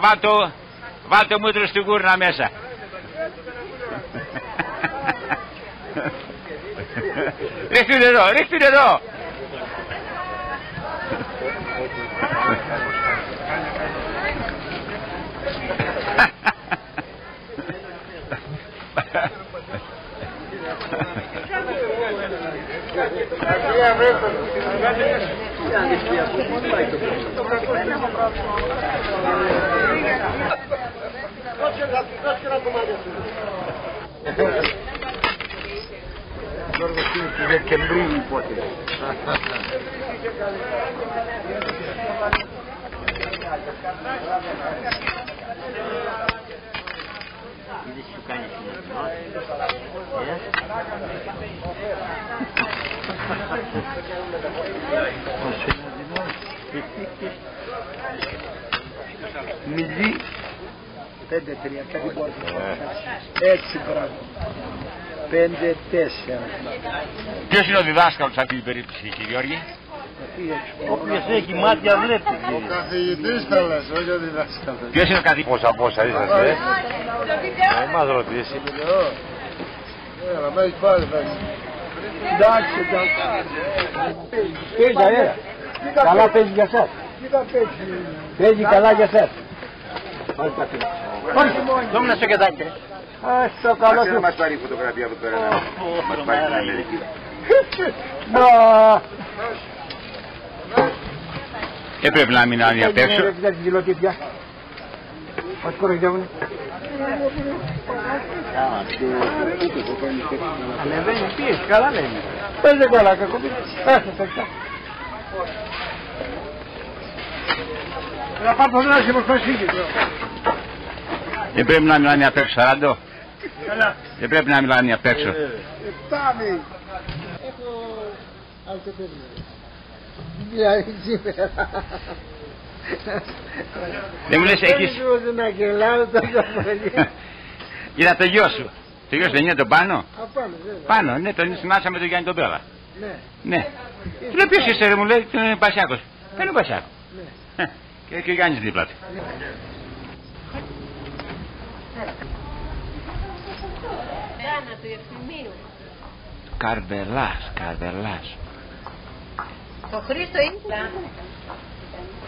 βάλ' το μούτρο στην κούρνα μέσα. Ρίχτε νερό, ρίχτε νερό. Δεκεμβρίου πότε. Είδες σου κάνει συναντημός. Ο συναντημός. Μιλή. 5-3, κάτι μπορεί. Έτσι πράγμα. 5-4. Ποιος είναι ο διδάσκαλος σε αυτή την περίπτωση, κύριε Γιώργη? Όποιος έχει μάτια βλέπει. Ο καθηγητής θα λες, όχι ο διδάσκαλος. Ποιος είναι ο καθηγητής? Πόσα είσαστε, μας ρωτήσει. Έλα, με έχει πάρει, εντάξει. Εντάξει, εντάξει. Παίζει αέρα. Καλά παίζει για σας. Παίζει καλά για σας. Δόμουν στο κεδάκι. Στο καλό σου. Να μας πάρει φωτογραφία από πέρα, να μας πάρει στην Αμερική. Έπρεπε να μην είναι απ' έξω. Δεν την γυλωτή πια. Μας κοροϊδεύουνε. Ανεβαίνει πίεση, καλά λένε. Παίζε καλά, κακοπή. Έχετε τέτοια. Να πάρω το δράση μου στο σύγκη. Δεν πρέπει να μιλάνε απ' έξω, Σαράντο. Δεν πρέπει να μιλάνε απ' έξω. Πάμε. Έχω αλτεπέδιο. Δηλαδή σήμερα. Δεν μου λες έχεις... να γελάω τόσο πολύ. Είδα το γιο σου. Το γιο σου δεν είναι τον Πάνο? Απάνω, βέβαια. Πάνω, ναι, τον συνάντησα με τον Γιάννη τον Πέλα. Ναι. Ναι. Του λέω ποιος είσαι, μου λέει, τον Μπασιάκος. Ποιο είναι ο Μπασιάκος? Και ο Γιάννης δίπλα του. Καρβελάς, Καρβελάς. Το Χρήστο είναι.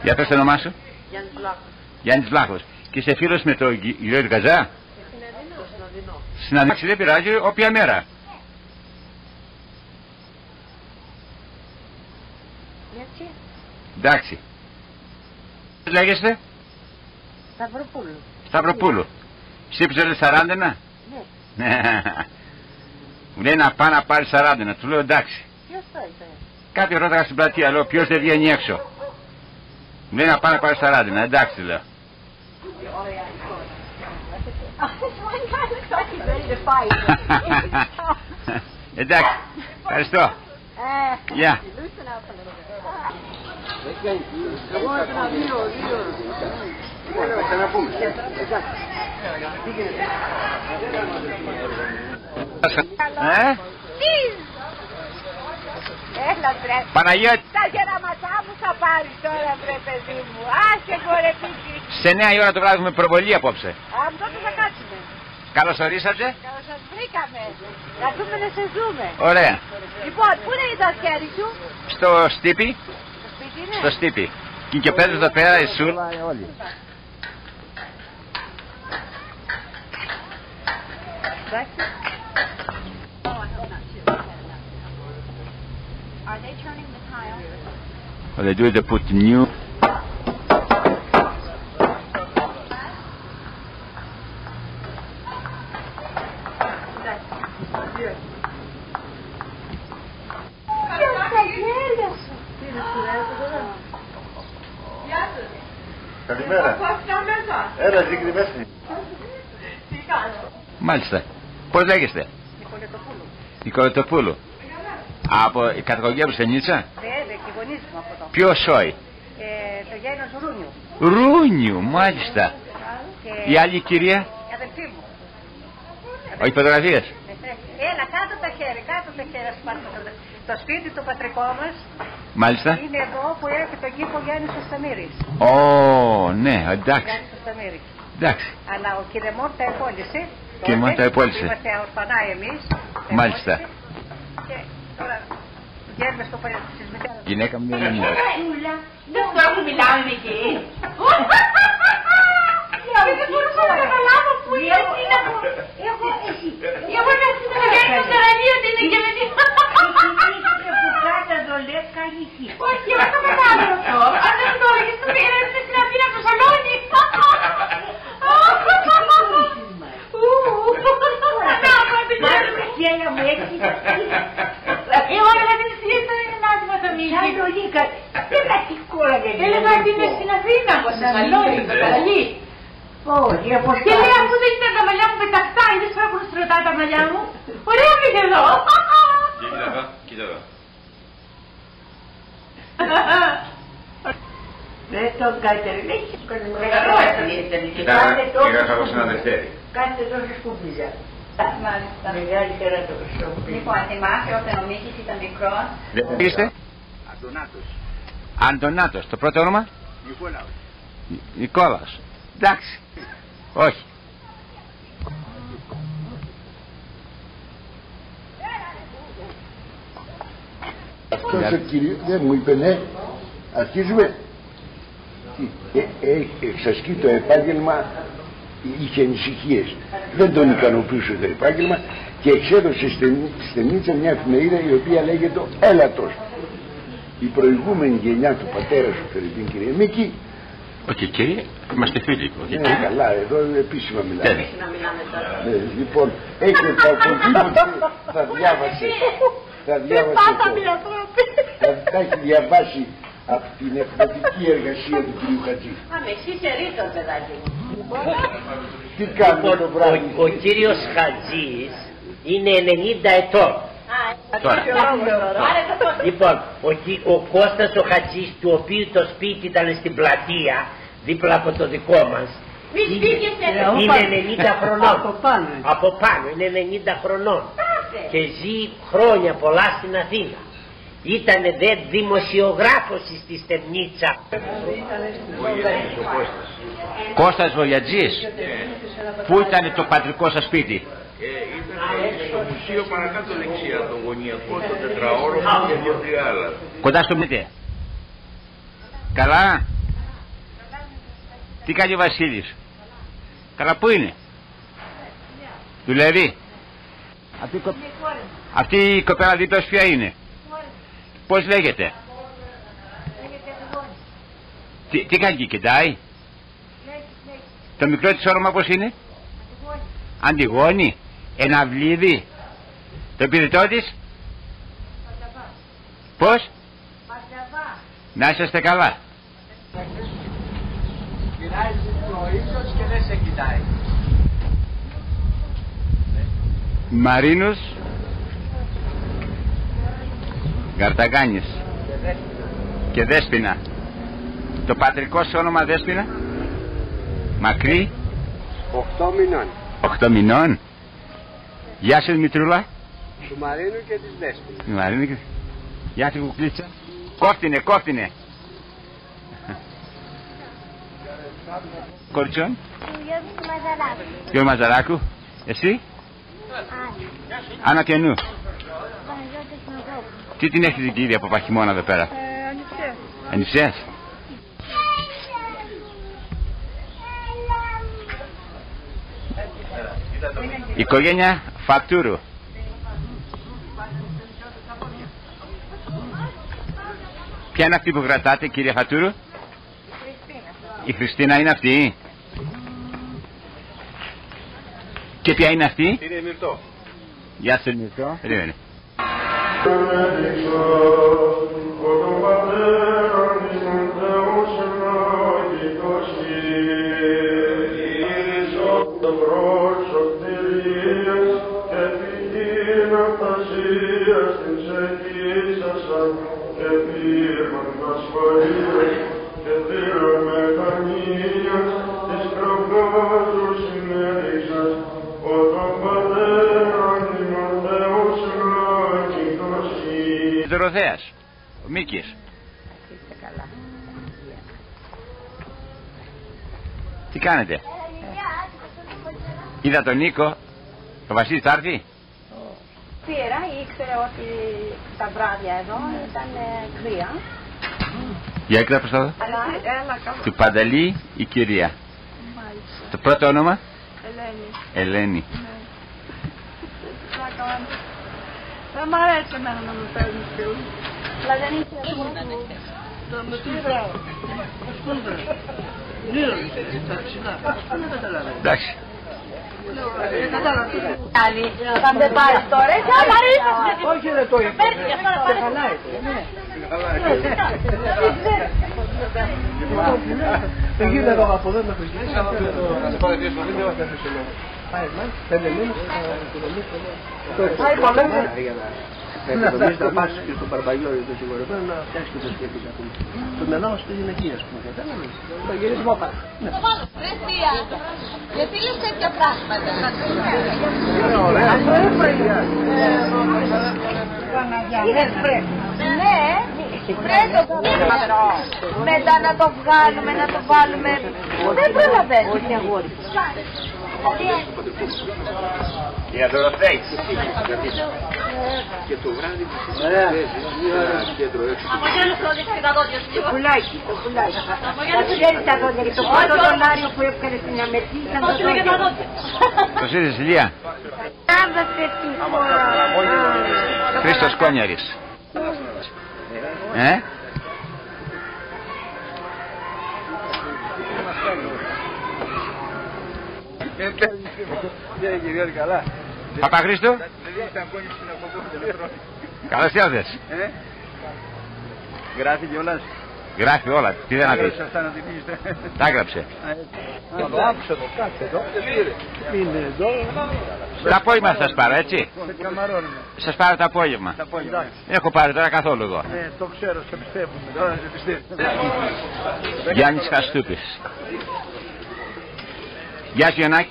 Για πες το όνομά σου. Γιάννης Βλάχος. Γιάννης Βλάχος. Και είσαι φίλος με τον Γιώργο Γκαζά? Συναντήσει, δεν πειράζει, όποια μέρα. Γιατί? Εντάξει. Πώς λέγεστε? Σταυροπούλου. Σταυροπούλου. Ψήφισε 40? Ναι. Μου λέει να πάει να πάρει 40, του λέω εντάξει. Ποιος το είπε? Κάποιο ρώταγα στην πλατεία, λέω ποιος δεν βγαίνει έξω. Μου λέει να πάει να πάρει 40, εντάξει λέω. Εντάξει, ευχαριστώ. Γεια. Έλα βρε. Παναγιώτη. Τα γεραματά μου θα πάρεις τώρα βρε παιδί μου. Άσε κορε πίκη. Σε 9 η ώρα το βράδυ έχουμε προβολή απόψε. Τότε θα κάτσουμε. Καλώς ορίσατε. Καλώς σας βρήκαμε. Να δούμε να σε ζούμε. Ωραία. Λοιπόν, πού είναι η δασκέρη σου? Στο στύπι. Στο σπίτι είναι? Στο στύπι. Και οι κοπέλες εδώ πέρα, η Σούλα, όλοι. Are they turning the tile? What they do is they put the new Καλημέρα. Έλα, Ζήκρη, μέσα. Μάλιστα. Πώς λέγεστε? Νικολετοπούλου. Από η καταγωγή από Στενίτσα. Βέβαια, και γονείς μου από εδώ. Ποιο σόι? Το γένος Ρούνιου. Ρούνιου, μάλιστα. Η άλλη κυρία? Η αδελφή μου. Όχι φωτογραφίες. Έλα, κάτω τα χέρια, το σπίτι το πατρικό μας. Μάλιστα. Είναι εδώ που έχει τον κήπο Γιάννης ο Σταμύρης. Ω, ναι, εντάξει. Γιάννης ο Σταμύρης. Εντάξει. Αλλά ο Κυρεμόρ τα επόλυσε. Κυρεμόρ τα επόλυσε. Είμαστε ορφανά εμείς. Μάλιστα. Και τώρα βγαίνουμε στο παλιό της μητέρας. Γυναίκα μου είναι μία. Δεν μπορώ που μιλάμε εκεί. Δεν μπορούσα να καταλάβω που είναι αυτή να πω. Εγώ να συνεργάζομαι στο ραδίο ότι είναι και με την... Όχι, εγώ το κατάλαβα αυτό. Αν δεν το έλεγες το πήγαινε στην Αθήνα στο σαλόνι. Εγώ έλεγα την σύστο είναι άσμα θα μιλήσει. Έλεγα ότι είναι στην Αθήνα από στο σαλόνι, το παραλί. Και λέει αφού δεν ήταν τα μαλλιά μου πεταχτά, είδες τώρα που σου ρωτάει τα μαλλιά μου. Ωραία πήγε εδώ. Κοίτα εδώ. Δεν τον κατερνήσει. Είχα καλώς ένα Δευτέρι. Κάντε τόσες κουμπίζα. Μάλιστα. Μεγάλη τερατός. Λοιπόν, θυμάσαι όταν ο Μίκης ήταν μικρός. Δεν είστε? Αντωνάτος. Αντωνάτος. Το πρώτο όνομα? Νικόλαος. Νικόλαος. Εντάξει. Όχι. Αυτός ο κύριος δεν μου είπε ναι. Αρχίζουμε. Εξασκεί το επάγγελμα, είχε ανησυχίες. Δεν τον ικανοποιούσε το επάγγελμα και εξέδωσε στη Στενίτσα μια εφημερίδα η οποία λέγεται Έλατος. Η προηγούμενη γενιά του πατέρα σου, Φερρυπίν, κύριε Μίκη. Όχι κύριε, είμαστε φίλοι. Ναι, καλά, εδώ επίσημα μιλάμε. Λοιπόν, έχει οπωσδήποτε θα διάβασε. Θα έχει διαβάσει από την εκπαιδευτική εργασία του κ. Χατζή. Άμε, εσύ είσαι ρίτος, παιδάκι μου. Τι κάνουμε το βράδυ? Ο κύριος Χατζής είναι 90 ετών. Λοιπόν, ο Κώστας ο Χατζής, του οποίου το σπίτι ήταν στην πλατεία, δίπλα από το δικό μας, είναι 90 χρονών. Από πάνω είναι 90 χρονών. Και ζει χρόνια πολλά στην Αθήνα. Ήτανε δε δημοσιογράφος στη Στενίτσα. Κώστας Βολιατζής. Πού ήταν το πατρικό σας σπίτι? Ήταν στο μουσείο παρακάτω δεξιά, το γωνιακό, το τετραόροφο και 2-3 άλλα. Κοντά στο μύτη. Καλά. Τι κάνει ο Βασίλης? Καλά, πού είναι? Δουλεύει? Αυτή η κοπέλα δίπλα ποια είναι? Πώς λέγεται? Τι κάνει και κοιτάει? Το μικρό της όνομα πώς είναι? Αντιγόνη. Εναυλίδη. Το επιδετό της? Πώς? Να είσαστε καλά. Κοιτάει ο ήλιος και δεν σε κοιτάει. Μαρίνος Γαρταγάνης και Δέσποινα. Το πατρικό σου όνομα Δέσποινα? Μακρύ? 8 μηνών. 8 μηνών. Γεια σας Μητρούλα. Του Μαρίνου και της Δέσποινας. Μαρίνου και... Γεια σας κουκλίτσα. Κόφτινε. Κοριτσόν. Γιώργο Μαζαράκου. Εσύ? Άννα Κενού. Τι την έχεις την κύρια από Παχημώνα εδώ πέρα? Ανιψιές. Οικογένεια Φατούρου. Ποια είναι αυτή που κρατάτε, κύριε Φατούρου? Η Χριστίνα είναι αυτή. Και ποια είναι αυτή? Είναι η Μυρτώ. Γεια σας Μυρτώ. Περίμενε. Δωροθέας, ο Μίκης. Τι κάνετε? Είδα τον Νίκο, το Βασίλη θα έρθει. Πήρα, ήξερε ότι τα βράδια εδώ ήταν κρύα. Για έκτα προς εδώ. Του Πανταλή η κυρία. Μάλιστα. Το πρώτο όνομα? Ελένη. Δεν μ' αρέσει εμένα να μου παίρνει φίλους. Αλλά δεν ήξερε εντάξει. Θα με πάρεις τώρα, θα πάρεις. Όχι ρε το είπα. Δεν γίνεται εδώ από εδώ να χρησιμοποιήσεις. Να σε παρατηρήσω, δεν είμαστε αφησιολόγοι. Πάει, 5 μήνες θα οικονομήσεις να πας και στο Παρμπαγιόρι το σιγουρεμένο να φτιάξεις και το σπίτι σου. Το μυαλό μας στη γυναικεία, ας πούμε, κατάλαβες. Το γυρισμό πας. Χριστία, γιατί λες τέτοια πράγματα. Ναι, πρέπει μετά να το βγάλουμε, να το βάλουμε. Δεν προλαβαίνεις μια αγόρι. Για το Ροθέης. Και το βράδυ που συζητήσεις ένα κέντρο έξω. Το πουλάκι, το πουλάκι. Θα ξέρεις τα δόντια και το πρώτο δολάριο που έφυγε στην Αμερική ήταν το δόντια. Το είδες Ηλία? Χρήστος Κόνιαρης. Καλά. Παπαχρήστο. Καλώς ήρθες. Γράφει κιόλας. Γράφει όλα. Τι δεν αφήσει. Τα έγραψε. Το άκουσα το κάτσε εδώ. Είναι εδώ. Το απόγευμα σας πάρω, έτσι. Σας πάρω το απόγευμα. Έχω πάρει τώρα καθόλου εδώ. Το ξέρω, σε πιστεύουμε. Γιάννης Χαστούπης. Γεια σου Ιωνάκη.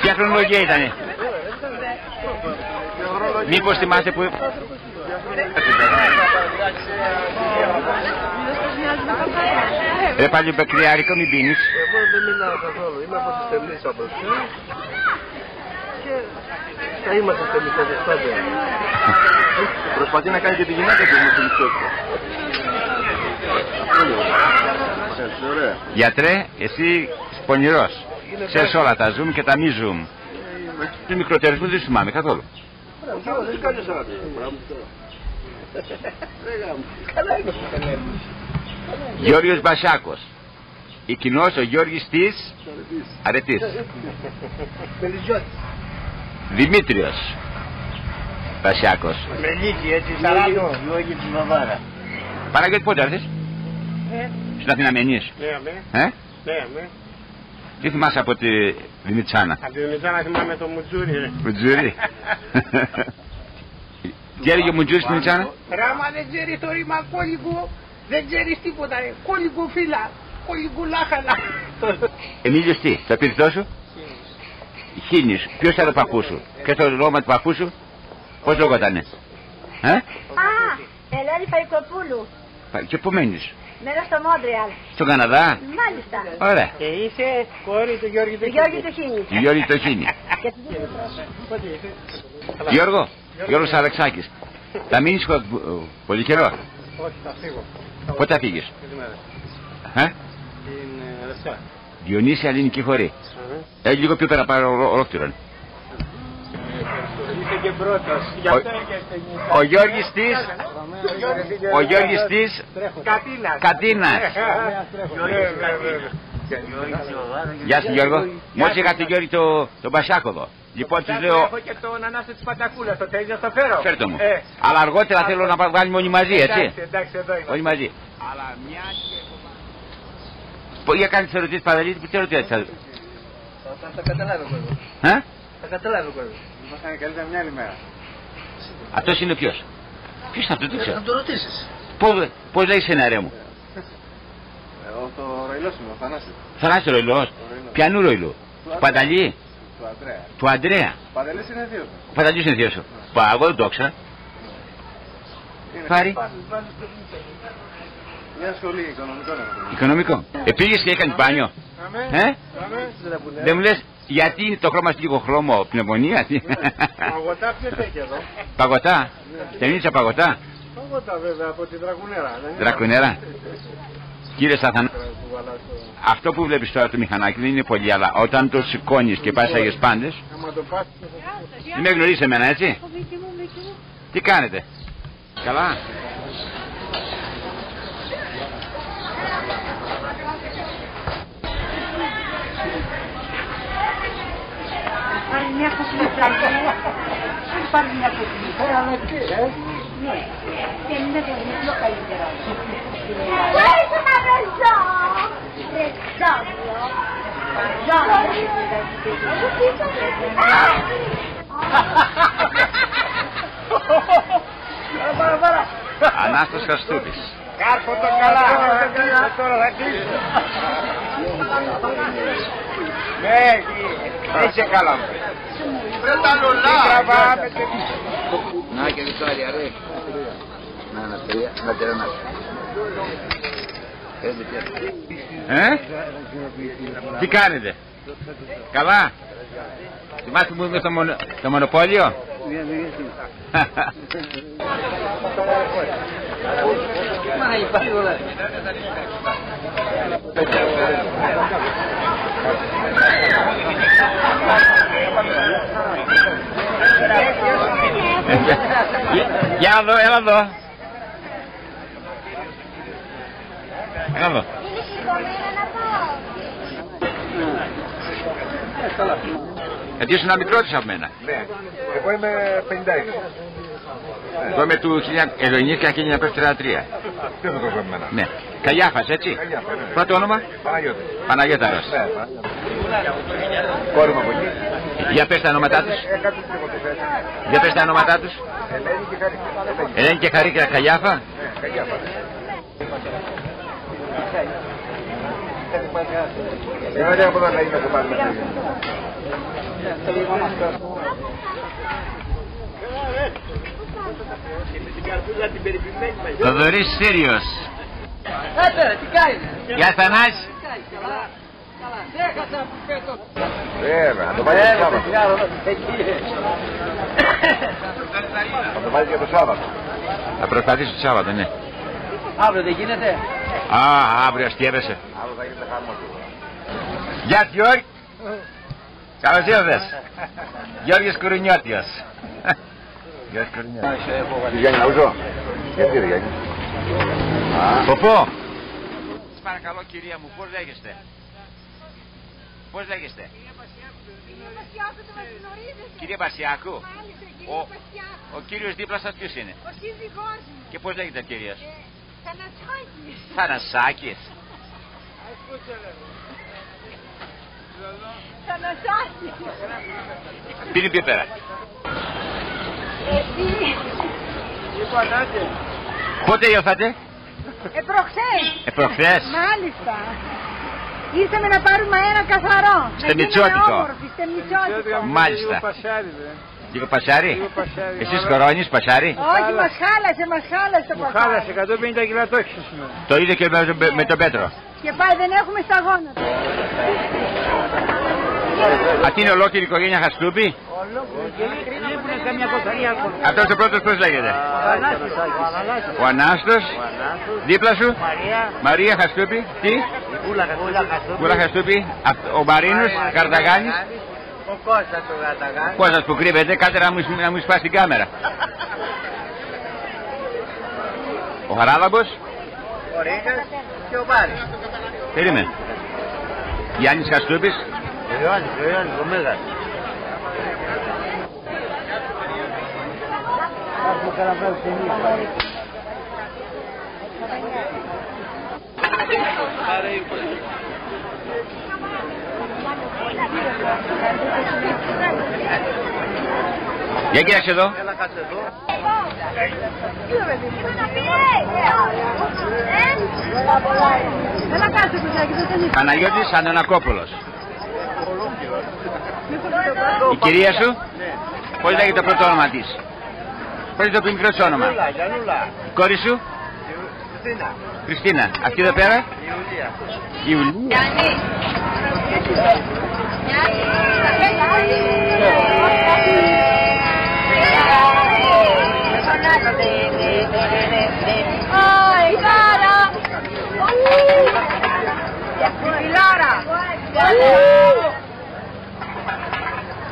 Ποια χρονολογία ήτανε? Μήπως θυμάστε που... Ρε πάλι μπεκριάρικο μην πίνεις. Εγώ δεν μιλάω καθόλου, είμαι από τις τεμνείς όπως και θα είμαστε τεμνικές πάντα. Προσπαθεί να κάνει και τη γυναίκα του με την ισότητα. Γιατρέ, εσύ πονηρός. Ξέρεις όλα τα zoom και τα μη zoom. Τους μικρότερους μου δεν θυμάμαι καθόλου. Δεν κάνεις όλα αυτά. Γιώργος Μπασάκος. Οικεινός ο Γιώργης της Αρετής. Δημήτριος Μπασάκος. Μελίκη έτσι, Σαράνο. Γιώργη της Βαβάρα. Παναγιώτη πότε έρθεις? Στην Αθήνα Μενής. Ναι. Τι θυμάσαι από τη Δημητσάνα? Από τη Δημητσάνα θυμάμαι το Μουτζούρι. Μουτζούρι. Τι έλεγε ο Μουτζούρι στη Δημητσάνα? Ράμα δεν ξέρει το ρήμα κόλικο, δεν ξέρεις τίποτα. Κόλικο φύλλα, κόλικο λάχανα. Εμίλιος τι, το επίθετό σου? Χίνης. Ποιος ήταν ο παππούς σου? Και το όνομα του παππού σου? Πώς λεγότανε? Ελένη Φαϊκοπούλου. Και πού μένεις? Μένω στο Μόντρεαλ. Στον Καναδά? Μάλιστα. Ωραία. Και είσαι κόρη του Γιώργη του Χίνη. Του Γιώργη του Χίνη. Γιώργος Αλεξάκης. Θα μείνεις πολύ καιρό? Όχι, θα φύγω. Πότε θα φύγεις? Την Δευτέρα. Διονύσια Ελληνική Χωρή. Έχει λίγο πιο πέρα πάρω ολόκληρον. Είσαι και πρώτος. Ο Γιώργης της Κατίνας. Γεια σου Γιώργο. Μόλις είχα τον Γιώργη τον Μπασάκο εδώ. Λοιπόν τους λέω... Έχω και τον Ανάσο της Πατακούλας, το θέλεις να το φέρω? Φέρτε μου. Αλλά αργότερα θέλω να βγάλουμε όλοι μαζί, έτσι. Εντάξει, εδώ είμαστε. Όλοι μαζί. Για κάνεις ερωτήσεις Παντελή, τι ερωτήσεις θα... Θα καταλάβει ο κόσμος. Θα καταλάβει ο κόσμος. Μας κάνει καλύτερα μια άλλη μέρα. Αυτός είναι ποιος? Ποιος είναι αυτό, δεν ξέρω. Θα το ρωτήσεις. Πώς λέγεις ένα ρε μου? Εγώ το Ροϊλός είμαι, ο Θανάσης. Θανάσης Ροϊλός. Ποιανού Ροϊλού? Του Πανταλή? Του Αντρέα. Του Αντρέα. Ο Παντελής είναι θείος μου. Ο Πανταλής είναι θείος σου. Εγώ δεν το ήξερα. Πάρει. Μια σχολή οικονομικών. Οικονομικό. Πήγες και έκανες μπάνιο. Δεν μου λες γιατί το χρώμα λίγο χρώμο πνευμονία. Παγωτά ποιος έχει εδώ? Παγωτά. Στενίτσα παγωτά. Παγωτά βέβαια από τη Δρακουνέρα. Δρακουνέρα. Κύριε Σαθανά, αυτό που βλέπεις τώρα το μηχανάκι δεν είναι πολύ, αλλά όταν το σηκώνεις και πας αγιες πάντες. Δεν με γνωρίζεις εμένα, έτσι? Τι κάνετε? Καλά. Πάρει μια κοπλίτσα. Πάρει μια κοπλίτσα. Αλλά τι, Ναι. Και είναι το πιο καλύτερα. Questo è una persona! Ανάστος Χαστούκης. Κάρπο το καλά! Τώρα θα κλείσω. Ναι, είσαι καλά μου. Βρε τα λουλά! Να και Βιτόρια ρε. Να τερανάσω. Τι κάνετε? Καλά. Θυμάστε που ήμουν στο μονοπόλιο? Για εδώ, έλα εδώ. Έλα εδώ. Γιατί ήσουν μικρότερος από μένα. Ναι, εγώ είμαι 56. Εγώ είμαι του 1933. Τι θα το πω εμένα? Ναι. Καγιάφας, έτσι. Πρώτο όνομα? Παναγιώτης. Παναγιώταρος. Κόρη μου από εκεί. Για πες τα ονόματά τους. Για πες τα ονόματά τους. Ελένη και Χαρίκα Καγιάφα. Καγιάφα. Δεν από εδώ να είμαι στο πάλι. Θοδωρής Σύριος. Γεια Θανάση. Βέβαια, να το βάλει το Σάββατο. Θα το βάλει και το Σάββατο. Θα προσπαθήσω το Σάββατο, ναι. Αύριο δεν γίνεται? Α, αύριο αστιεύεσαι. Αύριο θα γίνεται χαμός. Γεια σου Γιώργη. Καλώς ήρθες. Γιώργης Κουρουνιώτιος. Γιώργης Κουρουνιώτιος. Γιάννη να ουζώ. Γιατί ρε Γιάννη? Ποπό. Σας παρακαλώ κυρία μου, πώς λέγεστε? Πώς λέγεστε? Κυρία Μπασιάκου. Ο κύριος δίπλα σας ποιος είναι? Ο σύζυγός μου. Και πώς λέγεται ο κύριος? Θανασάκης. Θανασάκης. Θανασάκης. Πίνει πίπερα. Πότε ήρθατε? Προχθές. Προχθές. Μάλιστα. Ήρθαμε να πάρουμε αέρα καθαρό. Στεμιτσότικο. Στεμιτσότικο. Μάλιστα. Λίγο πασάρι. Εσείς κορώνεις πασάρι? Όχι, μας χάλασε το πασάρι. Χάλασε, 150 κιλά το έχεις σήμερα. Το ίδιο και με τον Πέτρο. Και πάλι δεν έχουμε σταγόνα. Αυτή είναι ολόκληρη η οικογένεια Χαστούπη. Αυτός ο πρώτος πώς λέγεται? Ο Ανάστος. Δίπλα σου? Μαρία Χαστούπη. Τι? Κούλα Χαστούπη. Ο Μαρίνος Καρταγάνης. Ο Κώστας ο Καρταγάνης. Κώστας που κρύβεται, κάτε να μου σπάσει την κάμερα. Ο Χαράλαμπος. Ο Ρίγας και ο Μπάρης. Περίμενε. Γιάννης Χαστούπης. Ο Ιωάννης, ο Μέγας. Για κοίταξε εδώ. Έλα κάτσε εδώ. Παναγιώτης Αντωνακόπουλος. Η κυρία σου, πώς λέγεται το πρώτο όνομα της? Πώς είναι το μικρό της όνομα? Η κόρη σου? Χριστίνα. Αυτή εδώ πέρα? Ιουλία.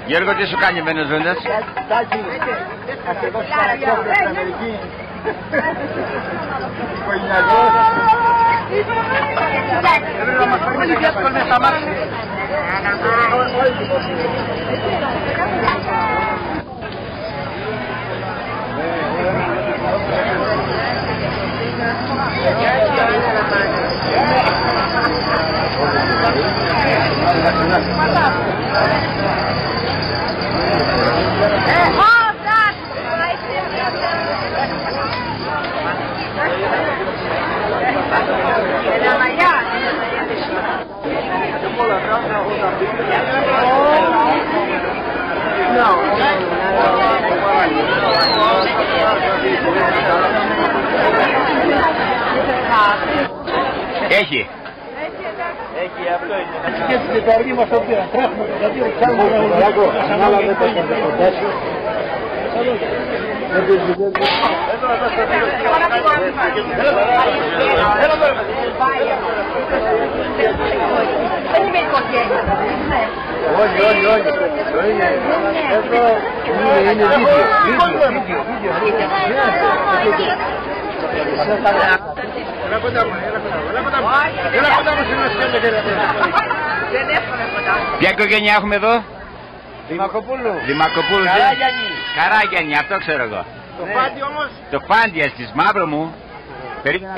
Γιώργο, τι σου κάνει ο Βενεζόντας? Ακριβώς παρακόπτω στην Αμερική. Οικογενειακός. Πρέπει να μας φέρνει και εύκολα στα μάτια. Έχει. Έχει, αυτό είναι. Και στην καρδί μας το πήραν. Τρέχουμε το καρδί, ψάχνουμε το Ολυμπιακό. Αλλά δεν το έχετε φαντάσει. Όχι. Εδώ είναι Ποια οικογένεια έχουμε εδώ? Δημακοπούλου. Δημακοπούλου. Καράγιαννη. Καράγιαννη, αυτό ξέρω εγώ. Το Φάντι όμως. Το Φάντι της μαύρο μου. Περίμενα.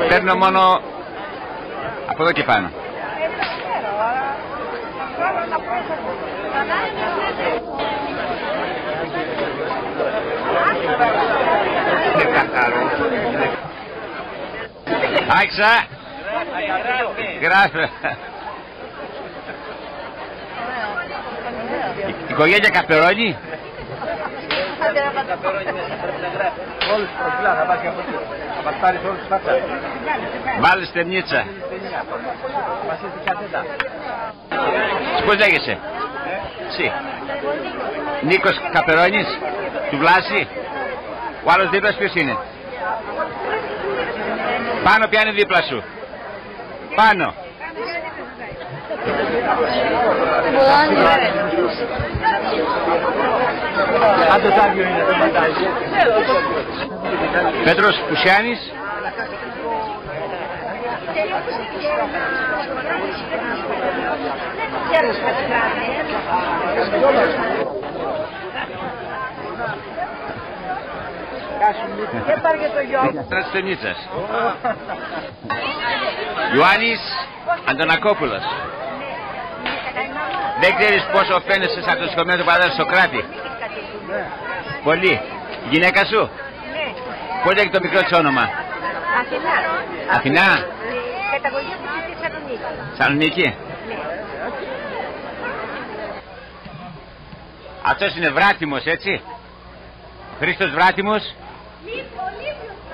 Παίρνω μόνο από εδώ και πάνω. Είναι καθαρό. Άξα. Γράφε. Οικογένεια Καπερώνη. Όλους τους προφυλά θα πας από εκεί. Θα μας πάρεις όλους τους φάτσα. Βάλε στεμνίτσα. Μας ήρθε κατέτα. Πώς λέγεσαι? Εσύ. Νίκος Καπερώνης. Του Βλάση. Ο άλλος δίπλας ποιος είναι? Πάνω ποια είναι δίπλα σου? Πάνω. Αν το τάγιο είναι, δεν πατάει. Πέτρος Πουσιάνης. Στενίτσας. Ιωάννης Αντωνακόπουλος. Δεν ξέρεις πόσο φαίνεσαι σαν το σχολείο του πατέρα Σοκράτη? Πολύ. Η γυναίκα σου? Πώς λέγει το μικρό της όνομα? Αθηνά. Καταγωγή από τη Θεσσαλονίκη. Θεσσαλονίκη. Αυτός είναι Βράτιμος, έτσι? Χρήστος Βράτιμος.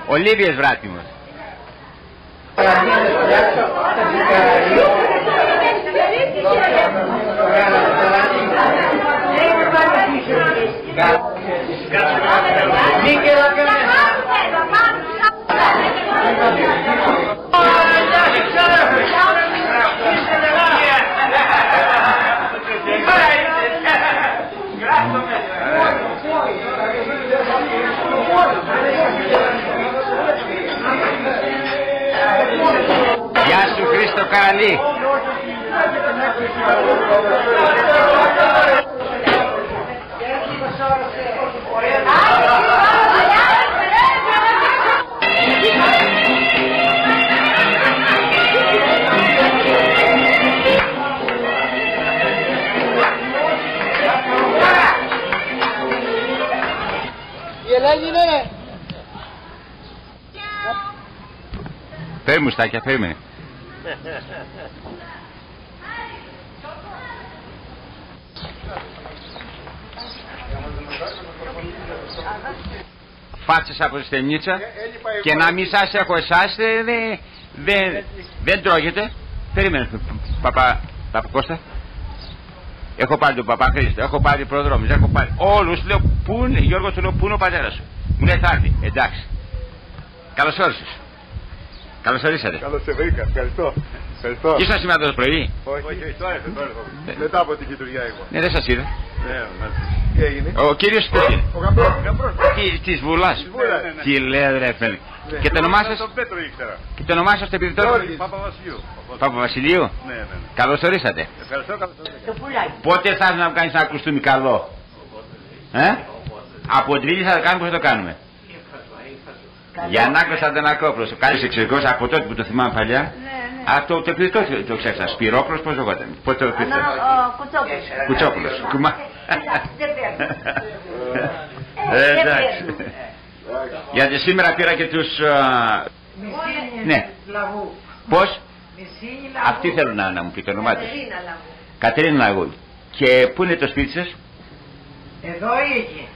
Ολίβιος Βράτιμος. Γεια σου Χρήστο Καραλή. Ωραία. Γελάγινε. Φέρει μουστάκια, φέρει. Φάτσες από τη στενίτσα και να μην σας έχω εσάς δεν τρώγεται. Περίμενε παπά Κώστα. Έχω πάρει τον παπά Χρήστο, έχω πάρει προδρόμους, έχω πάρει όλους. Λέω πού είναι, Γιώργο του λέω πού είναι ο πατέρας σου. Μου λέει θα έρθει, εντάξει. Καλώς όρισες. Καλώς ορίσατε. Καλώς σε βρήκα, ευχαριστώ. Ήσασταν σήμερα το πρωί. Όχι, τώρα ήρθε. Μετά από τη λειτουργία εγώ. Ναι, δεν σας είδα. Τι έγινε? Ο κύριος τι είναι? Ο Γαμπρός. Της Βουλάς. Τι λέει ρε φίλε. Και το όνομά σας? Τον Πέτρο ήξερα. Και το όνομά σας το επιπτώριο? Παπαβασιλείου. Παπαβασιλείου. Ναι. Καλώς ορίσατε. Ευχαριστώ, καλώς ορίσατε. Πότε θα να κάνεις ένα κουστούμι καλό? Από τρίτη θα το κάνουμε, πώς θα το κάνουμε? Για Ανάκλος Αντανακόπουλος. Κάνεις εξαιρετικός από τότε που το θυμάμαι παλιά. Αυτό το πληθό το ξέχασα. Σπυρόπουλος, πώς λεγόταν? Πώς το πληθό? Κουτσόπουλος. Εντάξει. Γιατί σήμερα πήρα και τους... Ναι. Πώς? Αυτή θέλω να μου πει το όνομά της. Κατερίνα Λαγού. Και πού είναι το σπίτι σας? Εδώ ή εκεί?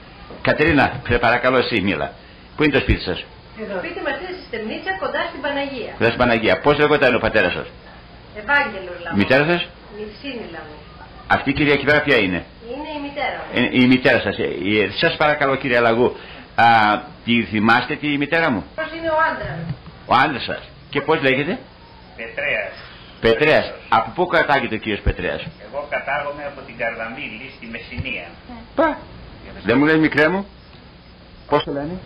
Κατερίνα, σε παρακαλώ εσύ μίλα. Πού είναι το σπίτι σας? Το σπίτι μας είναι στη Στεμνίτσα κοντά στην Παναγία. Κοντά στην Παναγία. Πώς λεγόταν ο πατέρας σας? Ευάγγελος Λαγού. Μητέρα σας? Μυρσίνη Λαγού. Αυτή η κυρία εκεί πέρα ποια είναι? Είναι η μητέρα μου. Η μητέρα σας. Σας παρακαλώ κυρία Λαγού. Τη θυμάστε τη μητέρα μου? Πώς είναι ο άντρας? Ο άντρας σας. Και πώς λέγεται? Πετρέας. Πετρέας. Από πού κατάγεται ο κύριος Πετρέας? Εγώ κατάγομαι από την Καρδαμίλη στη Μεσσηνία. Πα. Δεν μου λες μικρέ μου? Πώς το λένε?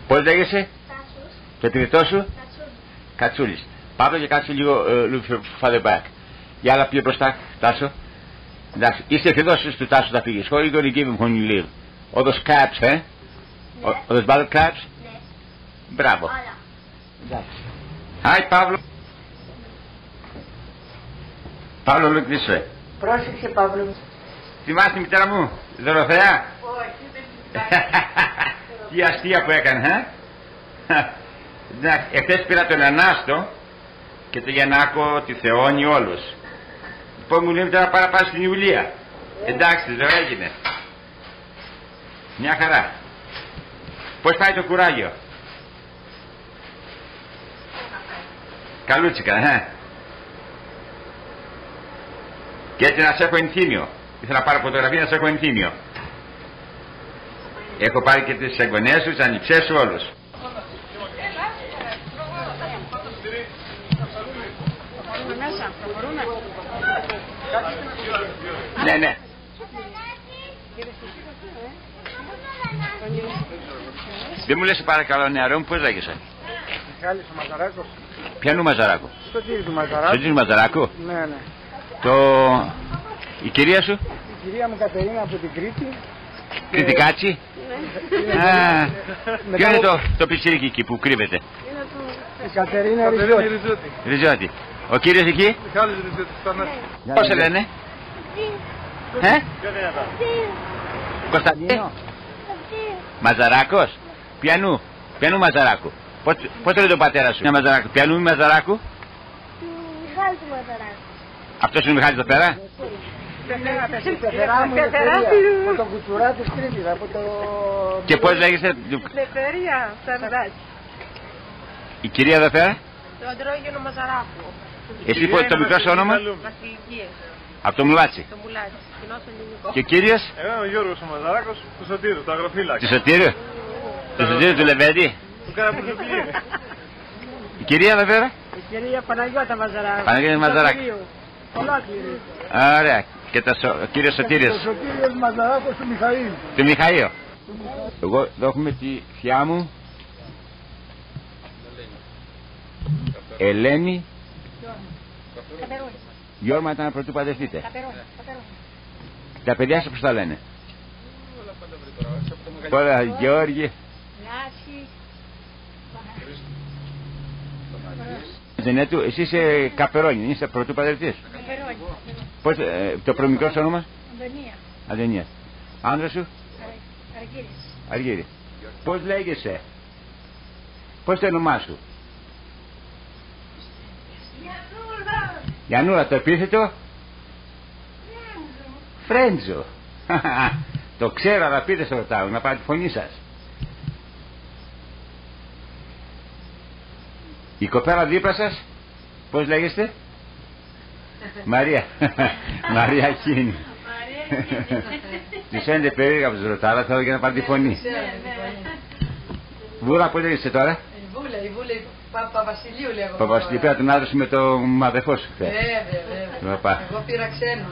Πώς λέγεσαι? Το τριτό σου? Κατσούλης. Παύλο και κάτσε λίγο further back. Για άλλα πιο μπροστά, Τάσο. Εντάξει, είστε φιδώσεις του Τάσου θα φύγεις. What are you going to give him when you leave? All those caps, All those ballot caps? Ναι. Μπράβο. Εντάξει. Hi, Παύλο. Παύλο, look this way. Πρόσεξε, Παύλο. Θυμάσαι τη μητέρα μου, Δωροθέα? Όχι, δεν τι αστεία που έκανε, Εντάξει, εχθές πήρα τον Ανάστο και τον Γιαννάκο, τη Θεόνη, όλους. Λοιπόν μου λέει τώρα πάρα στην Ιουλία. Εντάξει, δεν έγινε. Μια χαρά. Πώς πάει το κουράγιο? Καλούτσικα, Και έτσι να σε έχω ενθύμιο. Ήθελα να πάρω φωτογραφία να σε έχω ενθύμιο. Έχω πάρει και τις εγγονές σου, τις ανιψές σου, όλους. Ναι. Δεν μου λες παρακαλώ νεαρό μου, πώς λέγεσαι? Μιχάλης ο Μαζαράκος. Ποιανού Μαζαράκου? Στο τύρι του Μαζαράκου. Στο τύρι του Μαζαράκου? Ναι. Η κυρία σου? Η κυρία μου Κατερίνα από την Κρήτη. Κρητικάτσι? Ποιο είναι το πιτσίρικι εκεί που κρύβεται? Η Κατερίνα Ριζώτη. Ο κύριος εκεί? Μιχάλης Ριζώτης. Πώς σε λένε? Κωνσταντίνο. Μαζαράκος? Ποιανού Μαζαράκου? Πώς το λέει τον πατέρα σου? Μαζαράκου. Ποιανού Μαζαράκου? Μιχάλη του Μαζαράκου. Αυτός είναι ο Μιχάλης εδώ πέρα? Από τον κουτσουρά της Κρήτης. Και πώς λέγεσαι? Λευτερία Σαρδάκη. Η κυρία εδώ πέρα? Το Αντρόγενο Μαζαράκου. Εσύ το μικρό σου όνομα? Βασιλικίες. Από το Μουλάτσι. Το Μουλάτσι. Κοινός ελληνικό. Και ο κύριος? Εγώ ο Γιώργος ο Μαζαράκος του Σωτήρου, του αγροφύλακα. Του Σωτήρου? Του Σωτήρου του Λεβέντη? Του κάνα προσωπική. Η κυρία εδώ πέρα? Η κυρία Παναγιώτα Μαζαράκου. Παναγιώτα Μαζαράκου. Ολόκληρη. Ωραία. Και ο κύριος Σωτήριος? Ο Σωτήριος Μαζαράκος του Μιχαήλ. Του Μιχαήλ. Εγώ εδώ έχουμε τη θεία μου Ελένη. Γιώργο ήταν πρωτού παντρευτείτε. Τα παιδιά σας πώς τα λένε? Τώρα Γιώργη. Ζενέτου, εσύ είσαι Καπερόνι, είσαι πρωτού παντρευτής. Πώς, το προμικρό σου όνομα? Αντωνία. Αντωνία. Άντρα σου? Αργύρης. Αργύρη. Πώς λέγεσαι? Πώς το όνομά σου? Γιαννούρα, το επίθετο? Φρέντζο. Το ξέρω, αλλά πείτε στο ρωτάω, να πάρει τη φωνή σας. Η κοπέλα δίπλα σας, πώς λέγεστε? Μαρία. Μαρία εκείνη. Της φαίνεται περίεργα που σας ρωτάω, αλλά θέλω και να πάρει τη φωνή. Βούλα, πώς λέγεστε τώρα? Η Βούλα, Παπαβασιλείου λέγω. Παπαβασιλείου, πέρα τον άντρα σου με το μαδεφό σου χθες. Βέβαια. Εγώ πήρα ξένο.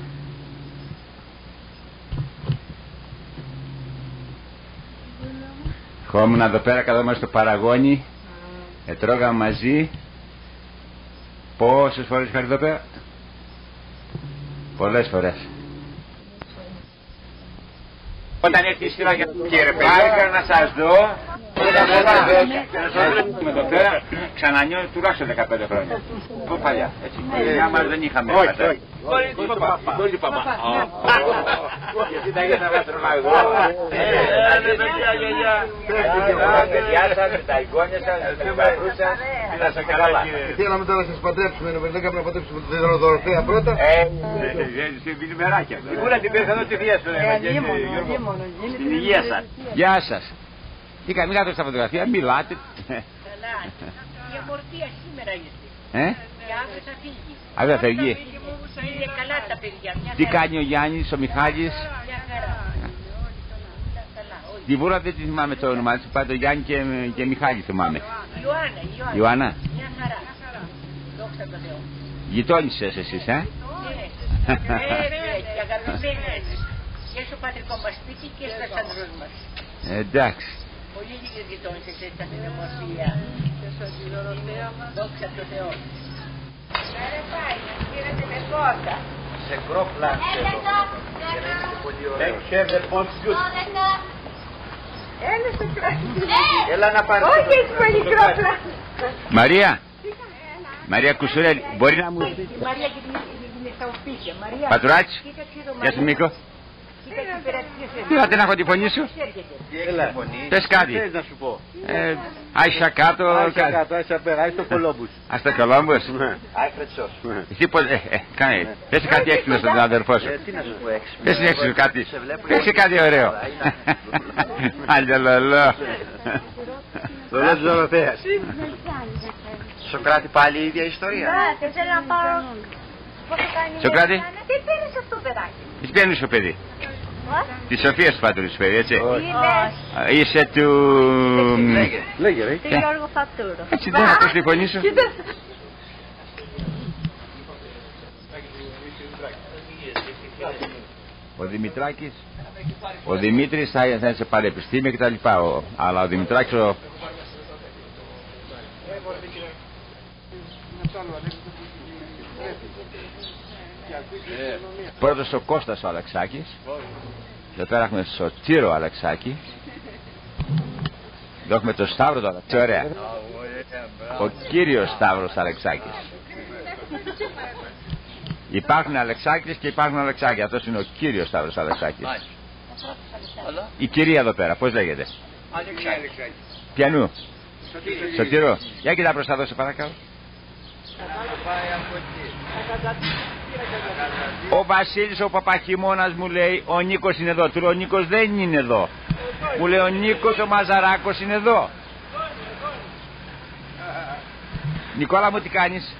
Ερχόμουν εδώ πέρα, καθόμαστε στο παραγόνι, τρώγαμε μαζί. Πόσες φορές είχα εδώ πέρα? Πολλές φορές. Όταν έρθει η σειρά για το κύριε Πελάρικα να σας δω. Εδώ πέρα ξανανιώνει τουλάχιστον 15 χρόνια. Από παλιά, έτσι. Για μας δεν είχαμε. Όχι. Χωρίς παπά. Γιατί τα είχες να βάστρωμα εγώ. Παιδιά σας, τα εγγόνια σας, τα μπαρούσα, πήρα σε καλά. Θέλαμε τώρα να σας παντρέψουμε, δεν έκαμε να παντρέψουμε τη Δωροδωροφέα πρώτα. Στην Πιλιμεράκια. Σίγουρα την πήρθα εδώ τη βία σου. Στην υγεία σας. Γεια σας. Τι καμία στα φωτογραφία, μιλάτε. Καλά. Η αμορφία σήμερα ήρθε. Και αύριο θα φύγει. Αύριο θα φύγει. Είναι καλά τα παιδιά. Τι κάνει ο Γιάννης, ο Μιχάλης? Μια χαρά. Τη Βούλα δεν τη θυμάμαι το όνομα της, πάντα Γιάννη και Μιχάλη θυμάμαι. Ιωάννα. Μια χαρά. Δόξα τω Θεώ. Γειτόνισσες εσείς, Ναι. Και αγαπημένες. Και στο πατρικό μας σπίτι και στα σαντρούς μας. Εντάξει. Πολύ λίγες γειτόνισσες ήταν στην ομορφία. Δόξα τω Θεώ. Άρα πάει, να πήρατε με κότα. Σε γκρόπλαν εδώ. Take the pompius. Έλα στο κράτη. Έλα να πάρεις. Όχι, έχει πολύ κρόπλα. Μαρία. Μαρία Κουσουρέλη, μπορεί να μου... Μαρία είναι στα οφίσια. Πατουράτς, γεια σου Μίκο. Είδατε να έχω τη φωνή σου? Πες κάτι. Θες να σου πω? Άισα κάτω. Άισα κάτω, άισα πέρα, άισα το Κολόμπους. Ας το Κολόμπους. Άιφρετσός. Εσύ πως, κάνε, πες κάτι έξυπνο στον αδερφό σου. Τι να σου πω έξυπνο? Πες έξυπνο κάτι. Πες κάτι ωραίο. Αλλιολολό. Λολός Δωροφέας. Σοκράτη πάλι η ίδια ιστορία. Ναι, θέλω να πάρω. Σοκράτη. Τι παίρνεις αυτό παιδάκι? Τι παίρνεις το παιδί? Τη Σοφία του πάντου σου παιδί, έτσι. Είσαι του... Λέγε ρε. Του Γιώργου Φατούρο. Έτσι δεν θα πεις τη φωνή σου. Ο Δημητράκης, ο Δημήτρης θα είναι σε πανεπιστήμια και τα λοιπά, αλλά ο Δημητράκης πρώτος ο Κώστας ο Αλεξάκης. Εδώ πέρα έχουμε Σωτήρο Αλεξάκη. Εδώ έχουμε τον Σταύρο το Αλεξάκη. Ωραία. Ο κύριος Σταύρος Αλεξάκης. Υπάρχουν Αλεξάκης και υπάρχουν Αλεξάκη. Αυτός είναι ο κύριος Σταύρος Αλεξάκης. Η κυρία εδώ πέρα, πώς λέγεται? Πιανού? Σωτήρο. Για κοιτά προς τα δω σε παρακαλώ. Ο Βασίλης ο Παπαχημώνας μου λέει ο Νίκος είναι εδώ. Του λέω ο Νίκος δεν είναι εδώ. Μου λέει ο Νίκος ο Μαζαράκος είναι εδώ. Νικόλα μου τι κάνεις?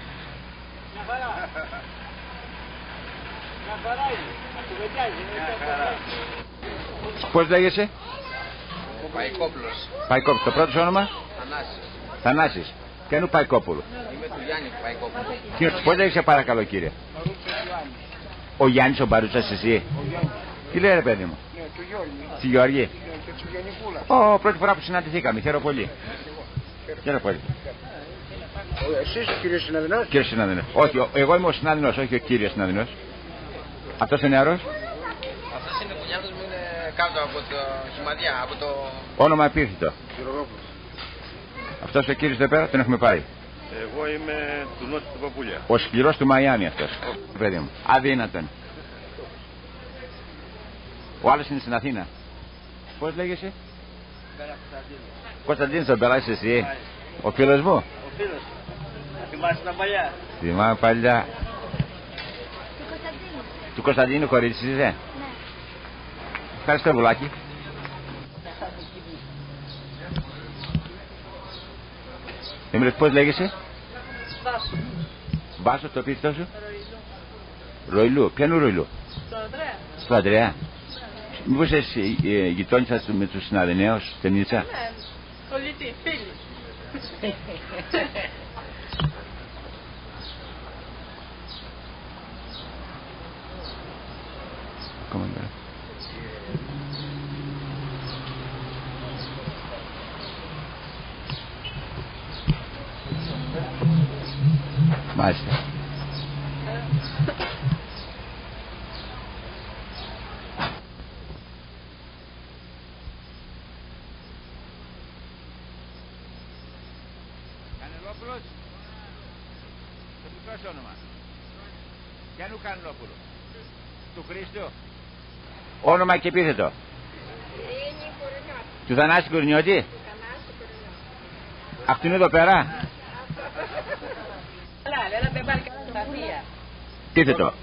Πώς λέγεσαι? Παϊκόπουλος. Παϊκόπουλος. Το πρώτο σου όνομα? Θανάσης. Θανάσης. Ποιανού Παϊκόπουλου? Είμαι του Γιάννη Παϊκόπουλου. Πώς λέγεσαι παρακαλώ κύριε? Ο Γιάννης ο Μπαρούτσας εσύ? Τι λέει ρε παιδί μου? Του Γιώργη. Πρώτη φορά που συναντηθήκαμε. Χαίρομαι πολύ. Χαίρομαι πολύ. Εσείς ο κύριος Συναδεινός? Κύριος Συναδεινός. Όχι, εγώ είμαι ο Συναδεινός, όχι ο κύριος Συναδεινός. Αυτός είναι νεαρός? Αυτός είναι κουνιάδος μου, είναι κάτω από το Σημαδιά, από το... Όνομα επίθετο. Αυτός ο κύριος εδώ πέρα τον έχουμε πάρει. Εγώ είμαι του Νότου του Παπούλια. Ο σκληρός του Μαϊάμι αυτός. Παιδί μου. Αδύνατον. Ο άλλος είναι στην Αθήνα. Πώς λέγεσαι? Κωνσταντίνος τον περάσεις εσύ. Ο φίλος μου. Ο φίλος. Θυμάσαι τα παλιά. Θυμάμαι παλιά. Του Κωνσταντίνου κορίτσι είσαι. Ναι. Ευχαριστώ Βουλάκη. Εμείς πώς λέγεσαι? Βάσο. Βάσο το πίθο σου? Ροϊλού. Ποιανού Ροϊλού? Στο Ανδρέα. Στο Ανδρέα. Μήπως εσύ γειτόνισας με τους συναδενέους στην Νίτσα? Ναι, κολλητοί, φίλοι. Μάλιστα. Κανελόπουλος. Το μικρό σου όνομα. Γιάννου Κανελόπουλο. Του Χρήστου. Όνομα και επίθετο. Του Θανάση Κορνιώτη. Αυτήν εδώ πέρα. Επίθετο.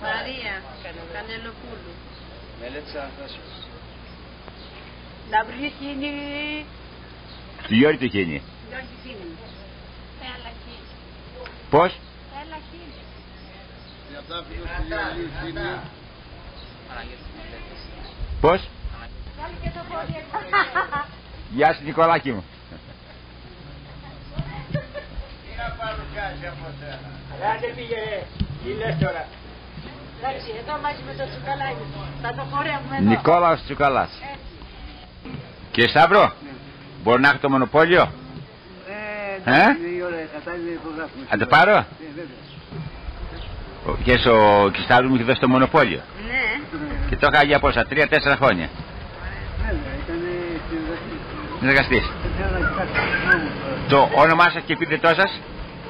Μαρία Κανελοπούλου. Μελέτησα Αθάσιος. Λαμπρή χίνη. Του Γιώργη του Χίνη. Πώς? Πώς? Γεια σου Νικολάκη μου. Τι να παρουσιάσει από σένα. Άντε πήγαινε, τι λες τώρα. Εντάξει, εδώ μαζί με το Τσουκαλάκι. Θα το χορεύουμε εδώ. Νικόλαος Τσουκαλάς. Κύριε Σταύρο, μπορεί να έχει το μονοπόλιο? Θα το πάρω? Και ο Σταύρου μου είχε δώσει το μονοπόλιο. Ναι. Και το είχα για πόσα, 3-4 χρόνια. Συνεργαστής. Το όνομά σας και επίθετό σας?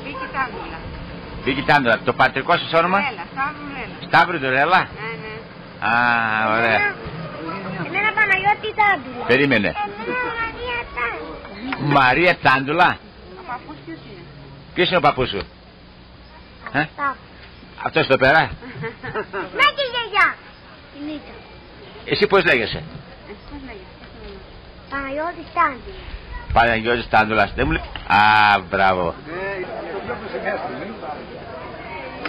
Βίκη Τάντουλα. Βίκη Τάντουλα. Το πατρικό σας όνομα? Σταύρου Ρέλα. Σταύρου Ρέλα. Ναι, ναι. Α, ωραία. Εμένα Παναγιώτη Τάντουλα. Περίμενε. Μαρία Τάντουλα. Μαρία Τάντουλα. Ο παππούς ποιος είναι? Ποιος είναι ο παππούς σου? Αυτός εδώ πέρα? Να και γιαγιά. Η Νίτα. Εσύ πώς λέγεσαι? Πώς λέγεσαι? Παναγιώτης Τάντουλα. Παναγιώτης Τάντουλας. Δεν μου λέει. Α, μπράβο. Το βλέπω σε μια στιγμή.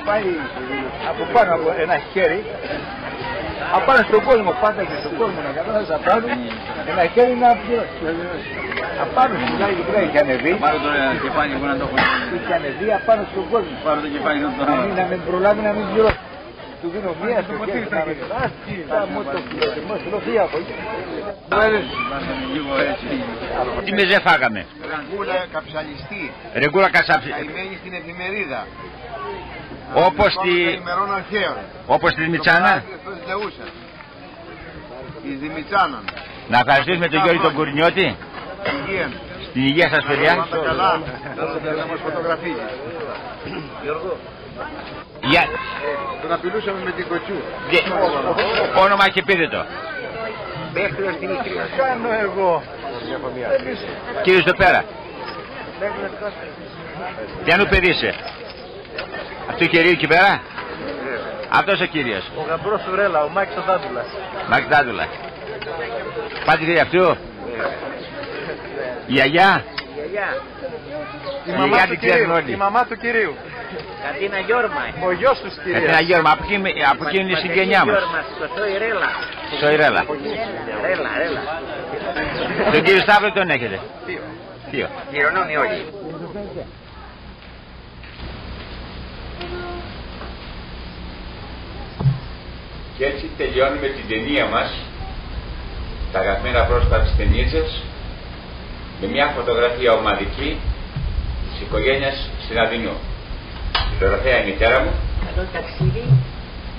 Πάει από πάνω από ένα χέρι. Απάνω στον κόσμο, πάντα και στον κόσμο να καταλάβεις απάνω. Ένα χέρι να πληρώσει. Απάνω στην άλλη πλευρά είχε ανεβεί. Πάρω το κεφάλι εγώ να το έχω. Είχε ανεβεί απάνω στον κόσμο. Πάρω το κεφάλι να το έχω. Να μην προλάβει να μην πληρώσει. Του δίνω μία στο χέρι να μην πληρώσει. Μου το πληρώσει. Μου το πληρώσει. Λίγο έτσι. Τι μεζέ φάγαμε? Ραγκούλα καψαλιστή. Ρεγκούλα καψαλιστή. Καημένη στην εφημερίδα. Όπως τη Δημητσάνα. Η Δημητσάνα. Να ευχαριστήσουμε τον Γιώργη τον Κουρνιώτη. Στην υγεία σας παιδιά. Πάντα καλά. Να μας φωτογραφίζεις. Γιώργο. Τον απειλούσαμε με την κοτσού. Όνομα και επίθετο. Μέχρι στην Ικρία. Κάνω εγώ. Κύριος εδώ πέρα. Ποιανού παιδί είσαι? Αυτό κυρίου εκεί πέρα? Αυτός ο κύριος. Ο γαμπρός του Ρέλα, ο Μάκης ο Τάντουλας. Μάκης Τάντουλας. Πάτε κύριε αυτού? Η γιαγιά? Η μαμά του κυρίου. Κατίνα Γιώρμα. Ο γιος του κυρίου. Κατίνα Γιώρμα, από εκείνη είναι η συγγενειά μας. Σοϊρέλα. Ρέλα. Τον κύριο Σταύρο τον έχετε? Θείο. Χειρονόμοι όλοι. Και έτσι τελειώνουμε την ταινία μας, τα αγαπημένα πρόσωπα της ταινίτσας, με μια φωτογραφία ομαδική της οικογένειας Συναδεινού. Η Δωροθέα η μητέρα μου, Καλό ταξίδι.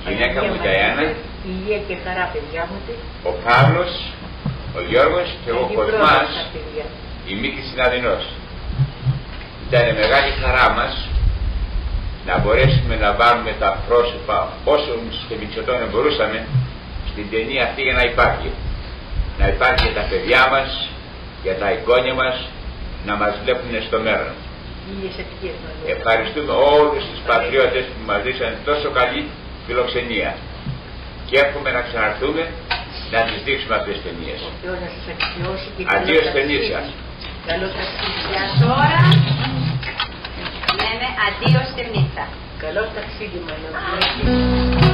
η γυναίκα μου η Νταϊάννα, Υγεία και χαρά παιδιά μου. ο Παύλος, ο Γιώργος και εγώ Κοσμάς, η Μίκη Συναδεινός. Ήταν μεγάλη χαρά μας να μπορέσουμε να βάλουμε τα πρόσωπα όσων και μητσοτώνων μπορούσαμε στην ταινία αυτή για να υπάρχει. να υπάρχει για τα παιδιά μας, για τα εγγόνια μας, να μας βλέπουν στο μέλλον. Ευχαριστούμε όλους τους πατριώτες που μας δείξαν τόσο καλή φιλοξενία και εύχομαι να ξαναρθούμε να τις δείξουμε αυτές τις ταινίες. Αντίο στην Ίσια. Καλό ταξίδι. Για τώρα, ναι, αντίο στην Ίσια. Καλό ταξίδι, μάλλον.